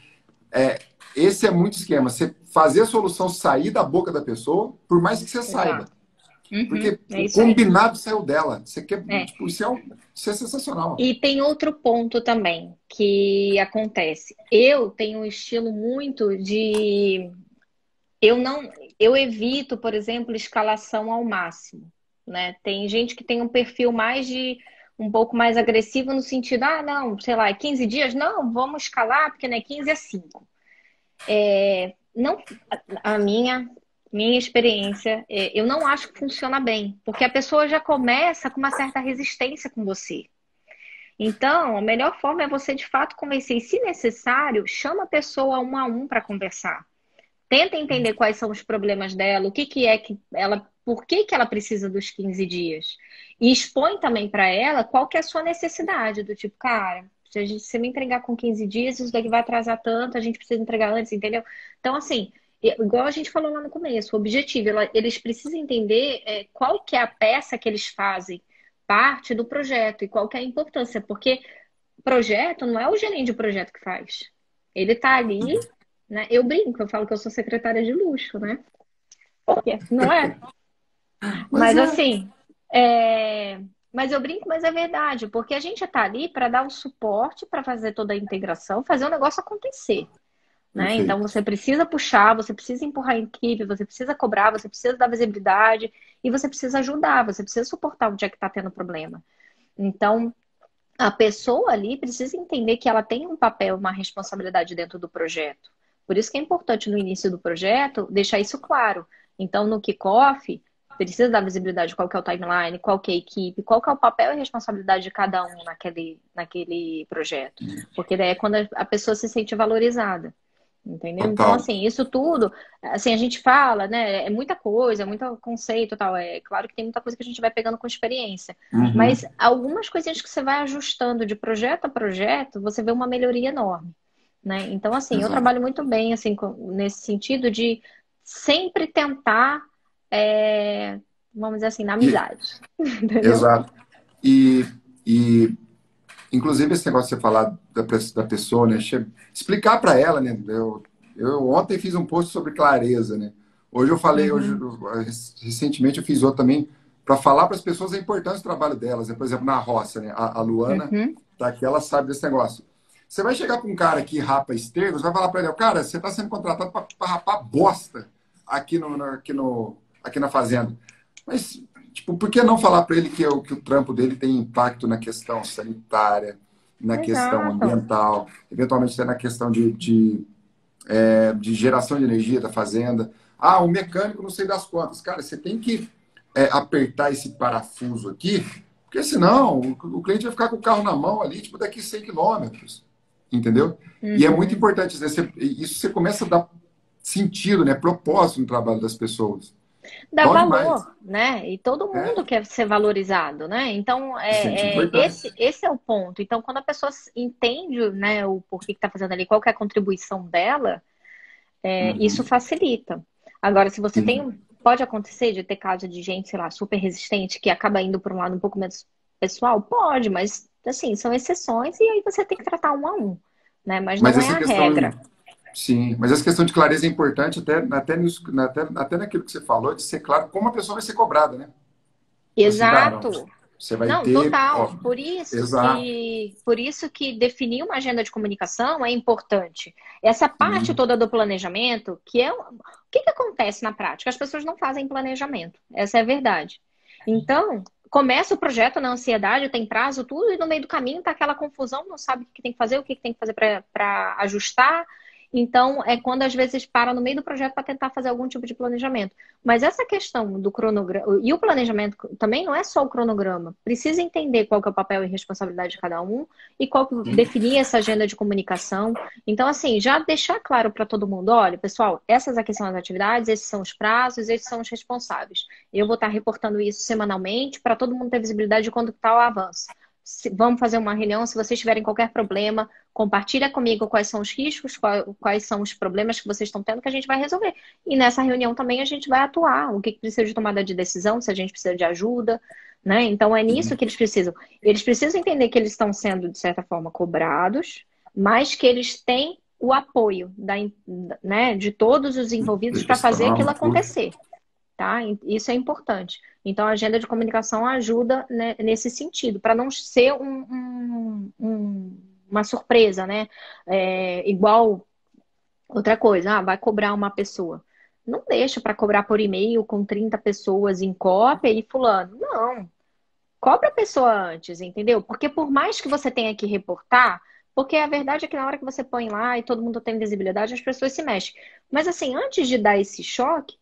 É, esse é muito esquema. Você fazer a solução sair da boca da pessoa, por mais que você saiba. Exato. Uhum, Porque é o isso aí. combinado saiu dela. Você quer, É. tipo, isso é sensacional. E tem outro ponto também que acontece. Eu tenho um estilo muito de. Eu não. Eu evito, por exemplo, escalação ao máximo. Né? Tem gente que tem um perfil mais de. Um pouco mais agressivo no sentido, não, sei lá, é 15 dias? Não, vamos escalar, porque não é 15, é 5. Não, a minha experiência, eu não acho que funciona bem, porque a pessoa já começa com uma certa resistência com você. Então, a melhor forma é você de fato convencer, e se necessário, chama a pessoa um a um para conversar. Tenta entender quais são os problemas dela, o que que é que ela, por que que ela precisa dos 15 dias. E expõe também para ela qual que é a sua necessidade, do tipo, cara, se você me entregar com 15 dias, isso daqui vai atrasar tanto, a gente precisa entregar antes, entendeu? Então, assim, igual a gente falou lá no começo, o objetivo, eles precisam entender qual que é a peça que eles fazem parte do projeto e qual que é a importância, porque projeto não é o gerente de projeto que faz. Ele tá ali, né? Eu brinco, eu falo que eu sou secretária de luxo, né? Não é? Mas Mas é. assim, é... mas eu brinco, mas é verdade, porque a gente tá ali para dar o suporte, para fazer toda a integração, fazer o negócio acontecer. Né? Então Perfeito. você precisa puxar, você precisa empurrar a equipe, você precisa cobrar, você precisa dar visibilidade e você precisa ajudar, você precisa suportar onde é que está tendo problema. Então, a pessoa ali precisa entender que ela tem um papel, uma responsabilidade dentro do projeto. Por isso que é importante no início do projeto deixar isso claro. Então, no kickoff, precisa dar visibilidade de qual que é o timeline, qual que é a equipe, qual que é o papel e responsabilidade de cada um naquele projeto. Porque daí é quando a pessoa se sente valorizada. Entendeu? Então, Total. assim, isso tudo, assim, a gente fala, né? É muita coisa, é muito conceito e tal. É claro que tem muita coisa que a gente vai pegando com experiência. Mas Uhum. algumas coisinhas que você vai ajustando de projeto a projeto, você vê uma melhoria enorme, né? Então, assim, eu Exato. trabalho muito bem, assim, nesse sentido de sempre tentar, vamos dizer assim, na E, amizade, entendeu? exato. E, e inclusive esse negócio de você falar da pessoa, né? Explicar para ela, né? Eu ontem fiz um post sobre clareza, né? Hoje eu falei, Uhum, recentemente eu fiz outro também para falar para as pessoas a importância do trabalho delas, né? Por exemplo, na roça, né? A Luana uhum. tá aqui, ela sabe desse negócio. Você vai chegar para um cara que rapa esterco, você vai falar para ele, cara, você está sendo contratado para rapar bosta aqui na fazenda. Mas, tipo, por que não falar para ele que o trampo dele tem impacto na questão sanitária, na questão Exato. ambiental, eventualmente até na questão de geração de energia da fazenda? Ah, o mecânico não sei das quantas. Cara, você tem que apertar esse parafuso aqui, porque senão o cliente vai ficar com o carro na mão ali, tipo, daqui 100 quilômetros. Entendeu? E é muito Uhum. importante, né? Isso você começa a dar sentido, né? Propósito no trabalho das pessoas. Dá Bom demais. valor, né? E todo É, mundo quer ser valorizado, né? Então, se sente importante. esse é o ponto. Então, quando a pessoa entende, né, o porquê que está fazendo ali, qual que é a contribuição dela, isso Uhum. facilita. Agora, se você Sim. tem, pode acontecer de ter caso de gente, sei lá, super resistente, que acaba indo por um lado um pouco menos pessoal? Pode, mas, assim, são exceções e aí você tem que tratar um a um, né? Mas Mas não é essa a questão, regra. sim, mas essa questão de clareza é importante até naquilo que você falou, de ser claro como a pessoa vai ser cobrada, né? Tipo assim, cara, não, Exato. você vai Não, ter, total. ó, Por isso exato. que, por isso que definir uma agenda de comunicação é importante. Essa parte Sim. toda do planejamento, o que que acontece na prática? As pessoas não fazem planejamento. Essa é a verdade. Então, começa o projeto na ansiedade, tem prazo, tudo, e no meio do caminho tá aquela confusão, não sabe o que tem que fazer, o que tem que fazer para ajustar. Então, é quando às vezes para no meio do projeto para tentar fazer algum tipo de planejamento. Mas essa questão do cronograma e o planejamento também não é só o cronograma. Precisa entender qual que é o papel e responsabilidade de cada um e definir essa agenda de comunicação. Então, assim, já deixar claro para todo mundo, olha, pessoal, essas aqui são as atividades, esses são os prazos, esses são os responsáveis. Eu vou estar reportando isso semanalmente para todo mundo ter visibilidade de quando está o avanço. Vamos fazer uma reunião, se vocês tiverem qualquer problema, compartilha comigo quais são os riscos, quais são os problemas que vocês estão tendo, que a gente vai resolver. E nessa reunião também a gente vai atuar, o que precisa de tomada de decisão, se a gente precisa de ajuda, né? Então é nisso que eles precisam. Eles precisam entender que eles estão sendo, de certa forma, cobrados, mas que eles têm o apoio né, de todos os envolvidos para fazer aquilo Gestão, tudo. acontecer, tá? Isso é importante. Então a agenda de comunicação ajuda, né, nesse sentido, para não ser uma surpresa, né? Igual outra coisa, vai cobrar uma pessoa. Não deixa para cobrar por e-mail com 30 pessoas em cópia e fulano. Não. Cobra a pessoa antes, entendeu? Porque por mais que você tenha que reportar, porque a verdade é que na hora que você põe lá e todo mundo tem visibilidade, as pessoas se mexem. Mas assim, antes de dar esse choque,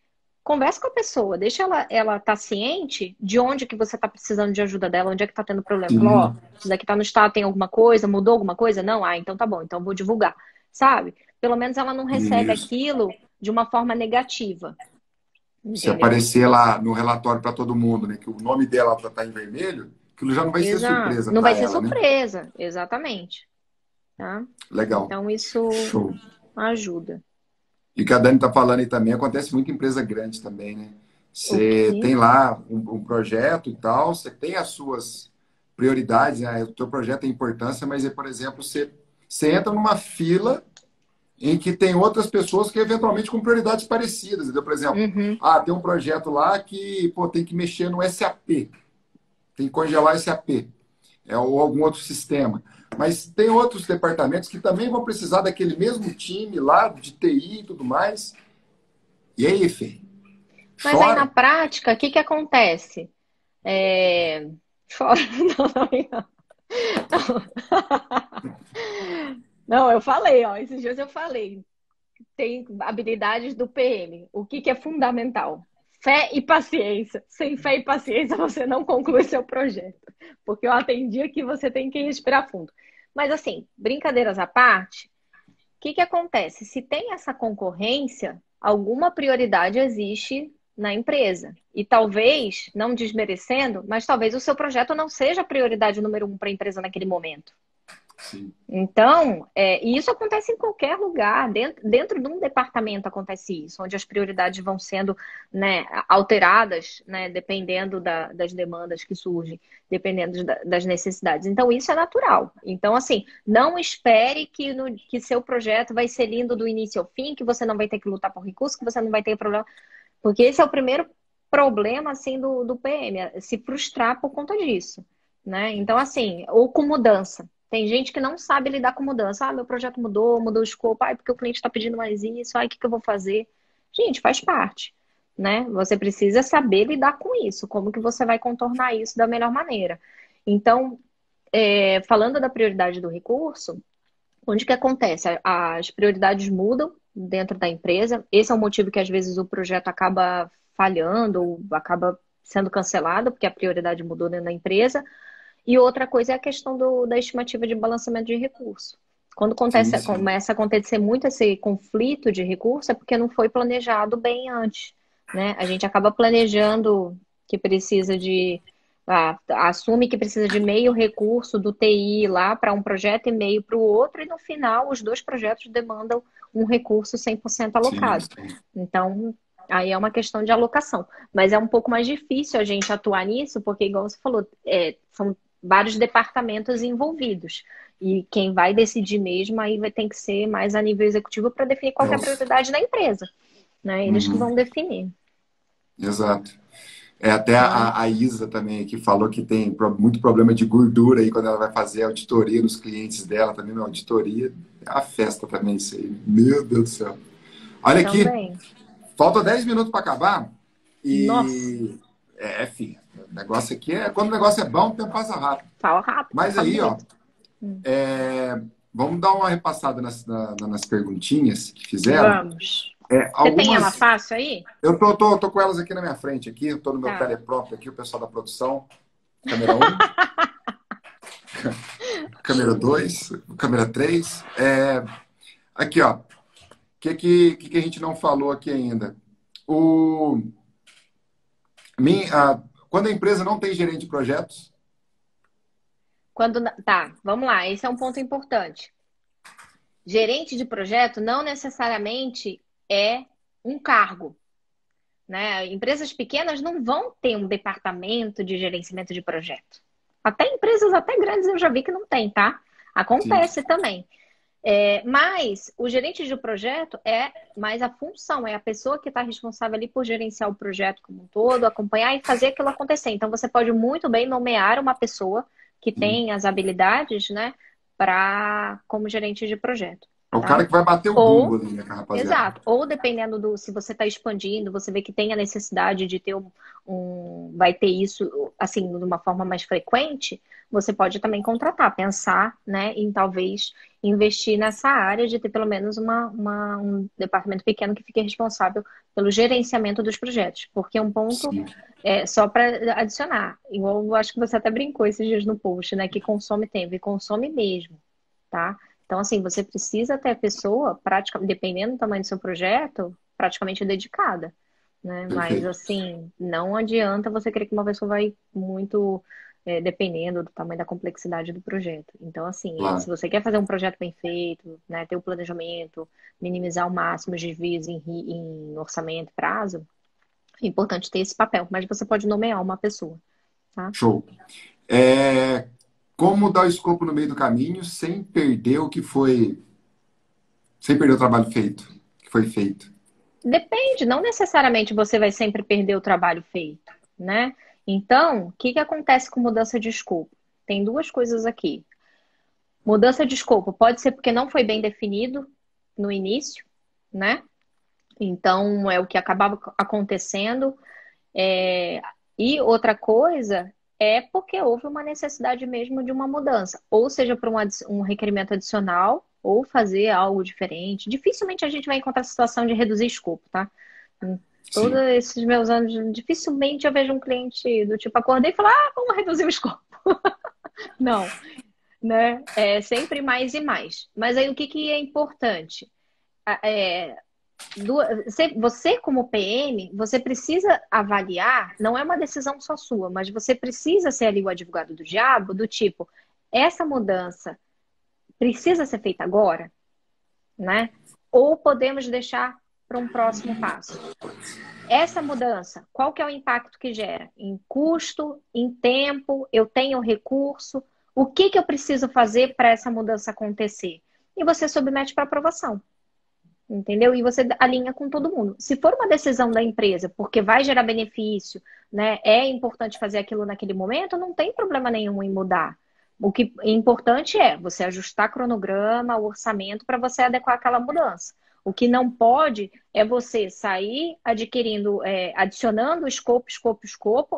conversa com a pessoa, deixa ela tá ciente de onde que você tá precisando de ajuda dela, onde é que tá tendo problema. Fala, ó, Sim, isso daqui tá no estado, tem alguma coisa, mudou alguma coisa? Não? Ah, então tá bom, então eu vou divulgar, sabe? Pelo menos ela não recebe isso. aquilo de uma forma negativa, Se entendeu? aparecer lá no relatório para todo mundo, né, que o nome dela tá em vermelho, aquilo já não vai ser Exato. surpresa Não vai para ser ela, né? surpresa, exatamente. Tá? Legal. Então isso Show. ajuda. E o que a Dani está falando aí também acontece muito em empresa grande também, né? O Você que? tem lá um projeto e tal, você tem as suas prioridades, né? O teu projeto tem importância, mas, por exemplo, você entra numa fila em que tem outras pessoas que eventualmente com prioridades parecidas. Entendeu? Por exemplo, Uhum. tem um projeto lá que pô, tem que mexer no SAP, tem que congelar SAP, ou algum outro sistema. Mas tem outros departamentos que também vão precisar daquele mesmo time lá de TI e tudo mais. E aí, Fê? Mas aí na Chora? prática, o que que acontece? É... Fora. Não, não. Não, eu falei, ó, esses dias eu falei. Tem habilidades do PM. O que que é fundamental? fé e paciência. Sem fé e paciência, você não conclui seu projeto. Porque eu atendi que você tem que respirar fundo. Mas assim, brincadeiras à parte, o que que acontece? Se tem essa concorrência, alguma prioridade existe na empresa. E talvez, não desmerecendo, mas talvez o seu projeto não seja a prioridade número um para a empresa naquele momento. Sim. Então, e isso acontece em qualquer lugar, dentro de um departamento acontece isso, onde as prioridades vão sendo, né, alteradas, né, dependendo das demandas que surgem, dependendo das necessidades. Então, isso é natural. Então, assim, não espere que seu projeto vai ser lindo do início ao fim, que você não vai ter que lutar por recurso, que você não vai ter problema, porque esse é o primeiro problema, assim, do PM, se frustrar por conta disso, né? Então, assim, ou com mudança. Tem gente que não sabe lidar com mudança. Ah, meu projeto mudou o escopo. Ah, porque o cliente está pedindo mais isso. Ah, o que que eu vou fazer? Gente, faz parte, né? Você precisa saber lidar com isso. Como que você vai contornar isso da melhor maneira? Então, falando da prioridade do recurso, onde que acontece? As prioridades mudam dentro da empresa. Esse é o motivo que às vezes o projeto acaba falhando ou acaba sendo cancelado, porque a prioridade mudou dentro da empresa. E outra coisa é a questão da estimativa de balanceamento de recurso. Quando Sim, sim. começa a acontecer muito esse conflito de recurso, é porque não foi planejado bem antes, né? A gente acaba planejando que precisa assume que precisa de meio recurso do TI lá para um projeto e meio para o outro, e no final os dois projetos demandam um recurso 100% Sim, alocado. sim. Então, aí é uma questão de alocação. Mas é um pouco mais difícil a gente atuar nisso, porque, igual você falou, são vários departamentos envolvidos. E quem vai decidir mesmo aí vai ter que ser mais a nível executivo para definir qual que é a prioridade da empresa, né? Eles que Uhum. vão definir. Exato. Até Então, a Isa também que falou que tem muito problema de gordura aí quando ela vai fazer auditoria nos clientes dela também, uma auditoria. É uma festa também isso aí. Meu Deus do céu. Olha aqui, também. falta 10 minutos para acabar Nossa, e filho, o negócio aqui quando o negócio é bom, o tempo passa rápido. fala rápido, Mas passa aí, ó, bonito. Hum. vamos dar uma repassada nas perguntinhas que fizeram. Vamos. Você tem ela Algumas fácil aí? eu tô com elas aqui na minha frente aqui, eu tô no meu Tá. teleprompter aqui, o pessoal da produção, câmera um, câmera 2, câmera 3. Aqui, ó. O que a gente não falou aqui ainda? O, quando a empresa não tem gerente de projetos, Tá, vamos lá. Esse é um ponto importante. Gerente de projeto não necessariamente é um cargo, né? Empresas pequenas não vão ter um departamento de gerenciamento de projeto. Até empresas até grandes eu já vi que não tem, tá? sim, Acontece também. Mas o gerente de projeto é mais a função, é a pessoa que está responsável ali por gerenciar o projeto como um todo, acompanhar e fazer aquilo acontecer. Então você pode muito bem nomear uma pessoa que sim. tem as habilidades, né, como gerente de projeto, É o cara tá? que vai bater o bumbo Ou ali, né, com a rapaziada. Exato. Ou dependendo se você está expandindo, você vê que tem a necessidade de ter vai ter isso assim de uma forma mais frequente, você pode também contratar, pensar, né, em talvez investir nessa área de ter pelo menos um departamento pequeno que fique responsável pelo gerenciamento dos projetos. Porque um ponto Sim, só para adicionar, igual eu acho que você até brincou esses dias no post, né, que consome tempo, e consome mesmo, tá? Então, assim, você precisa ter a pessoa, dependendo do tamanho do seu projeto, praticamente dedicada, né? Mas, perfeito. assim, não adianta você querer que uma pessoa vai muito, dependendo do tamanho da complexidade do projeto. Então, assim, se Claro. você quer fazer um projeto bem feito, né, ter o planejamento, minimizar ao máximo os desvios em orçamento e prazo, é importante ter esse papel. Mas você pode nomear uma pessoa, tá? Show. Como dar o escopo no meio do caminho sem perder sem perder o trabalho feito, que foi feito. Depende, não necessariamente você vai sempre perder o trabalho feito, né? Então, o que que acontece com mudança de escopo? Tem duas coisas aqui. Mudança de escopo pode ser porque não foi bem definido no início, né? Então, é o que acabava acontecendo. E outra coisa é porque houve uma necessidade mesmo de uma mudança, ou seja, para um requerimento adicional, ou fazer algo diferente. Dificilmente a gente vai encontrar a situação de reduzir escopo, tá? Todos sim. esses meus anos, dificilmente eu vejo um cliente do tipo, acordei e falar, vamos reduzir o escopo. Não, né? É sempre mais e mais. Mas aí o que que é importante? É, você como PM, você precisa avaliar, não é uma decisão só sua, mas você precisa ser ali o advogado do diabo, do tipo, essa mudança precisa ser feita agora, né? Ou podemos deixar para um próximo passo? Essa mudança, qual que é o impacto que gera? Em custo, em tempo, eu tenho recurso, o que que eu preciso fazer para essa mudança acontecer? E você submete para aprovação, entendeu? E você alinha com todo mundo. Se for uma decisão da empresa, porque vai gerar benefício, né? É importante fazer aquilo naquele momento, não tem problema nenhum em mudar. O que é importante é você ajustar cronograma, o orçamento para você adequar aquela mudança. O que não pode é você sair adquirindo, adicionando escopo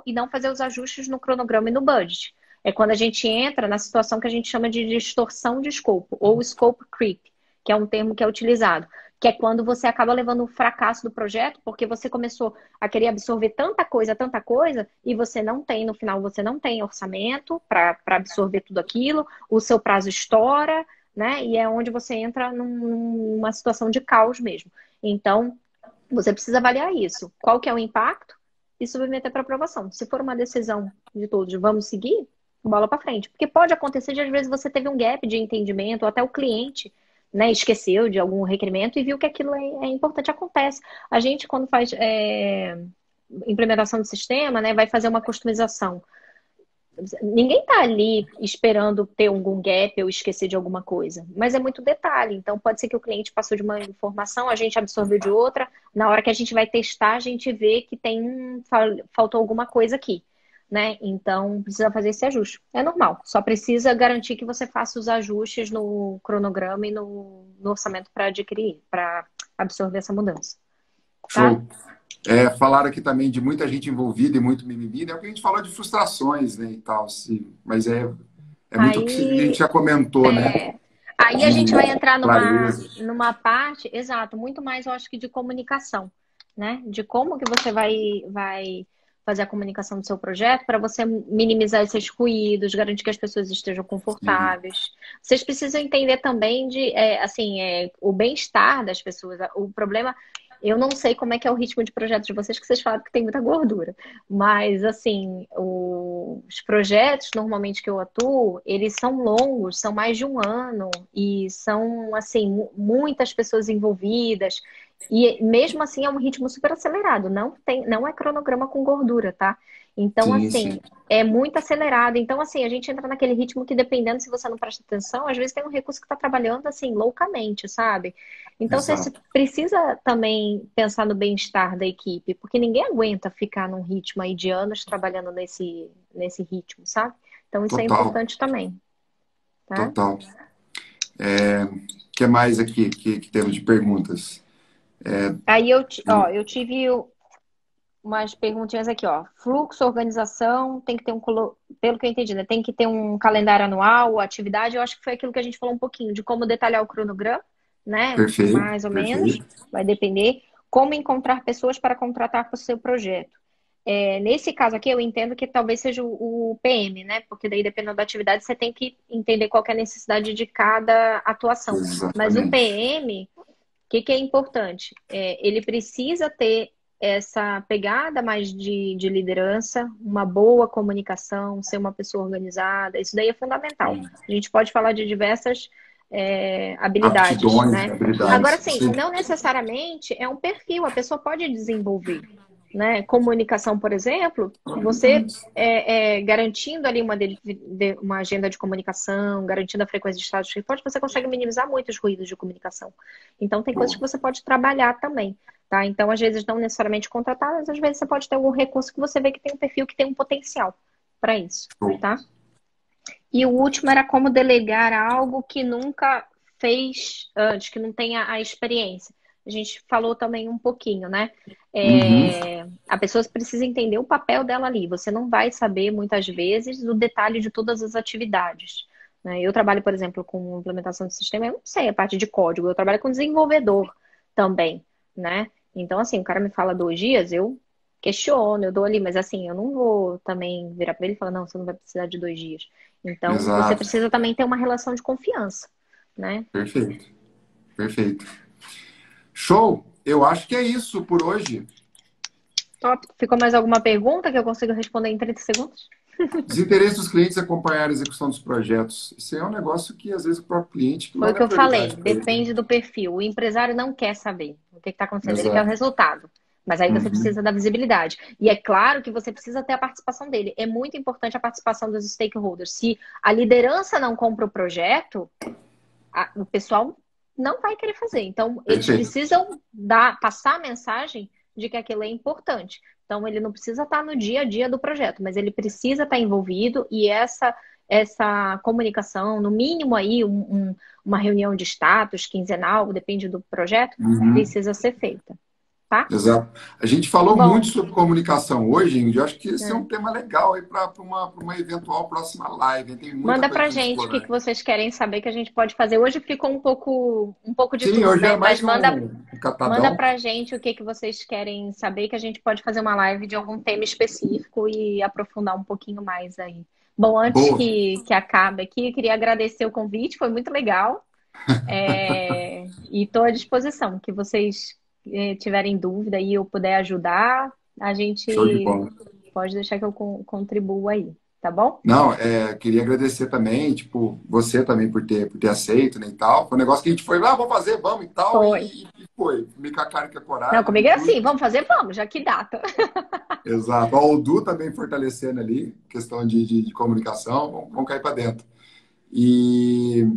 e não fazer os ajustes no cronograma e no budget. É quando a gente entra na situação que a gente chama de distorção de escopo, ou scope creep, que é um termo que é utilizado, que é quando você acaba levando o fracasso do projeto, porque você começou a querer absorver tanta coisa, e você não tem, no final, você não tem orçamento para absorver tudo aquilo, o seu prazo estoura, né? E é onde você entra numa situação de caos mesmo. Então, você precisa avaliar isso. Qual que é o impacto? E submeter para aprovação. Se for uma decisão de todos, vamos seguir, bola para frente. Porque pode acontecer de, às vezes, você teve um gap de entendimento, ou até o cliente, né, esqueceu de algum requerimento e viu que aquilo é importante. Acontece. A gente, quando faz implementação do sistema, né, vai fazer uma customização. Ninguém está ali esperando ter algum gap ou esquecer de alguma coisa, mas é muito detalhe. Então, pode ser que o cliente passou de uma informação, a gente absorveu de outra. Na hora que a gente vai testar, a gente vê que faltou alguma coisa aqui, né? Então, precisa fazer esse ajuste. É normal, só precisa garantir que você faça os ajustes no cronograma e no orçamento para adquirir, para absorver essa mudança, tá? Show. Falaram aqui também de muita gente envolvida e muito mimimi, né? Porque a gente falou de frustrações, né, e tal, sim. Mas é muito o que a gente Aí já comentou, né? Aí a De gente vai entrar clareza. numa parte, exato, muito mais, eu acho que de comunicação, né? De como que você vai fazer a comunicação do seu projeto para você minimizar esses ruídos, garantir que as pessoas estejam Sim, confortáveis. Vocês precisam entender também o bem-estar das pessoas. O problema, eu não sei como é que é o ritmo de projeto de vocês, que vocês falaram que tem muita gordura. Mas, assim, os projetos normalmente que eu atuo, eles são longos, são mais de um ano e são, assim, muitas pessoas envolvidas. E mesmo assim é um ritmo super acelerado, não é cronograma com gordura, tá? Então, sim, assim, sim. é muito acelerado. Então, assim, a gente entra naquele ritmo que, dependendo se você não presta atenção, às vezes tem um recurso que está trabalhando, assim, loucamente, sabe? Então, você Exato. precisa também pensar no bem-estar da equipe, porque ninguém aguenta ficar num ritmo aí de anos trabalhando nesse ritmo, sabe? Então, isso é Total, importante também, tá? total. O que mais aqui que temos de perguntas? Aí eu tive umas perguntinhas aqui, ó. Fluxo, organização, tem que ter pelo que eu entendi, né? Tem que ter um calendário anual, atividade. Eu acho que foi aquilo que a gente falou um pouquinho, de como detalhar o cronograma, né? Perfeito, Mais ou menos, perfeito. vai depender. Como encontrar pessoas para contratar para o seu projeto. Nesse caso aqui, eu entendo que talvez seja o PM, né? Porque daí, dependendo da atividade, você tem que entender qual que é a necessidade de cada atuação. Mas o Exatamente. PM, que é importante? Ele precisa ter essa pegada mais de liderança, uma boa comunicação, ser uma pessoa organizada. Isso daí é fundamental. A gente pode falar de diversas habilidades, Aptidões, né? Agora, habilidades. sim, Sim. não necessariamente é um perfil, a pessoa pode desenvolver, né? Comunicação, por exemplo, você garantindo ali uma agenda de comunicação, garantindo a frequência de estados de report, você consegue minimizar muitos ruídos de comunicação. Então, tem coisas que Boa. você pode trabalhar também, tá? Então, às vezes, não necessariamente contratar, mas às vezes você pode ter algum recurso que você vê que tem um perfil que tem um potencial para isso, Show. tá? E o último era como delegar algo que nunca fez antes, que não tenha a experiência. A gente falou também um pouquinho, né? Uhum. A pessoa precisa entender o papel dela ali. Você não vai saber, muitas vezes, o detalhe de todas as atividades, né? Eu trabalho, por exemplo, com implementação de sistema, eu não sei a parte de código, eu trabalho com desenvolvedor também, né? Então, assim, o cara me fala 2 dias, eu questiono, eu dou ali, mas assim, eu não vou também virar para ele e falar, não, você não vai precisar de 2 dias. Então, você Exato. precisa também ter uma relação de confiança, né? Perfeito. Perfeito. Show! Eu acho que é isso por hoje. Top. Ficou mais alguma pergunta que eu consigo responder em 30 segundos? Desinteresse dos clientes em acompanhar a execução dos projetos. Isso é um negócio que, às vezes, o próprio cliente que Foi não o é que eu falei, prioridade para ele, né? depende do perfil. O empresário não quer saber o que está acontecendo, ele quer o Exato. resultado. Mas aí você Uhum. precisa da visibilidade. E é claro que você precisa ter a participação dele. É muito importante a participação dos stakeholders. Se a liderança não compra o projeto, o pessoal não vai querer fazer. Então, eles Perfeito. precisam passar a mensagem de que aquilo é importante. Então, ele não precisa estar no dia a dia do projeto, mas ele precisa estar envolvido e essa comunicação, no mínimo aí uma reunião de status quinzenal, depende do projeto, Uhum. precisa ser feita, tá? Exato. A gente falou muito Bom, sobre comunicação hoje, Ingrid. Eu acho que esse é um é. tema legal aí para uma eventual próxima live. Tem muita Manda coisa pra para a gente gente o que explorar. que vocês querem saber que a gente pode fazer. Hoje ficou um pouco de Sim, tudo, hoje né? é Mas mais manda um Manda catadão. pra gente o que que vocês querem saber, que a gente pode fazer uma live de algum tema específico e aprofundar um pouquinho mais aí. Bom, antes Boa. que acabe aqui, eu queria agradecer o convite, foi muito legal. E estou à disposição, que vocês tiverem dúvida e eu puder ajudar, a Show de gente bola. pode deixar que eu contribuo aí, tá bom? Não, queria agradecer também, tipo, você também por ter aceito, né, e tal. Foi um negócio que a gente foi lá, vamos fazer, vamos e tal, Foi. e foi. Meio com a cara e com a Não, coragem e comigo é tudo. assim, vamos fazer? Vamos, já que data. Exato. Ó, o Du também fortalecendo ali, questão de comunicação, vamos cair para dentro. E,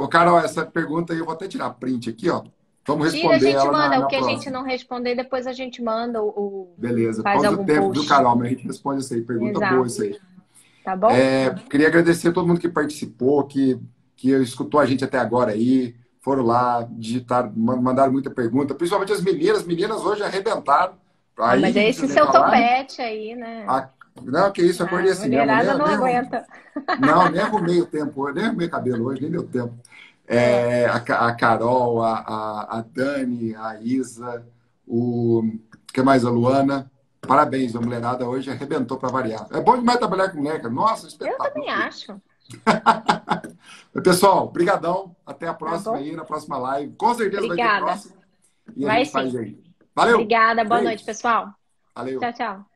Carol, essa pergunta aí eu vou até tirar print aqui, ó. Vamos Tira, a responder gente ela na, manda. O na que a gente próxima. não responder, depois a gente manda Beleza. Por faz causa do algum tempo, viu, post. Carol? Mas a gente responde isso aí. Pergunta boa Exato. isso aí. Tá bom? Queria agradecer a todo mundo que participou, que escutou a gente até agora aí, foram lá, digitaram, mandaram muita pergunta, principalmente as meninas. As meninas hoje arrebentaram. Ah, mas é Aí, esse vocês nem seu falaram. topete aí, né? Não, que isso, acordei A assim mesmo, mulherada não nem aguenta. não, nem arrumei o tempo, nem arrumei cabelo hoje, nem deu tempo. É. A Carol, a Dani, a Isa, que mais? A Luana. Parabéns, a mulherada hoje arrebentou para variar. É bom demais trabalhar com mulher, cara. Nossa, Eu espetáculo. também acho. Pessoal, brigadão. Até a Tá próxima bom? aí, na próxima live. Com certeza vai ter Obrigada. próxima. E a Vai gente faz sim. aí. Valeu! Obrigada. Boa noite, Beijo. pessoal. Valeu. Tchau, tchau.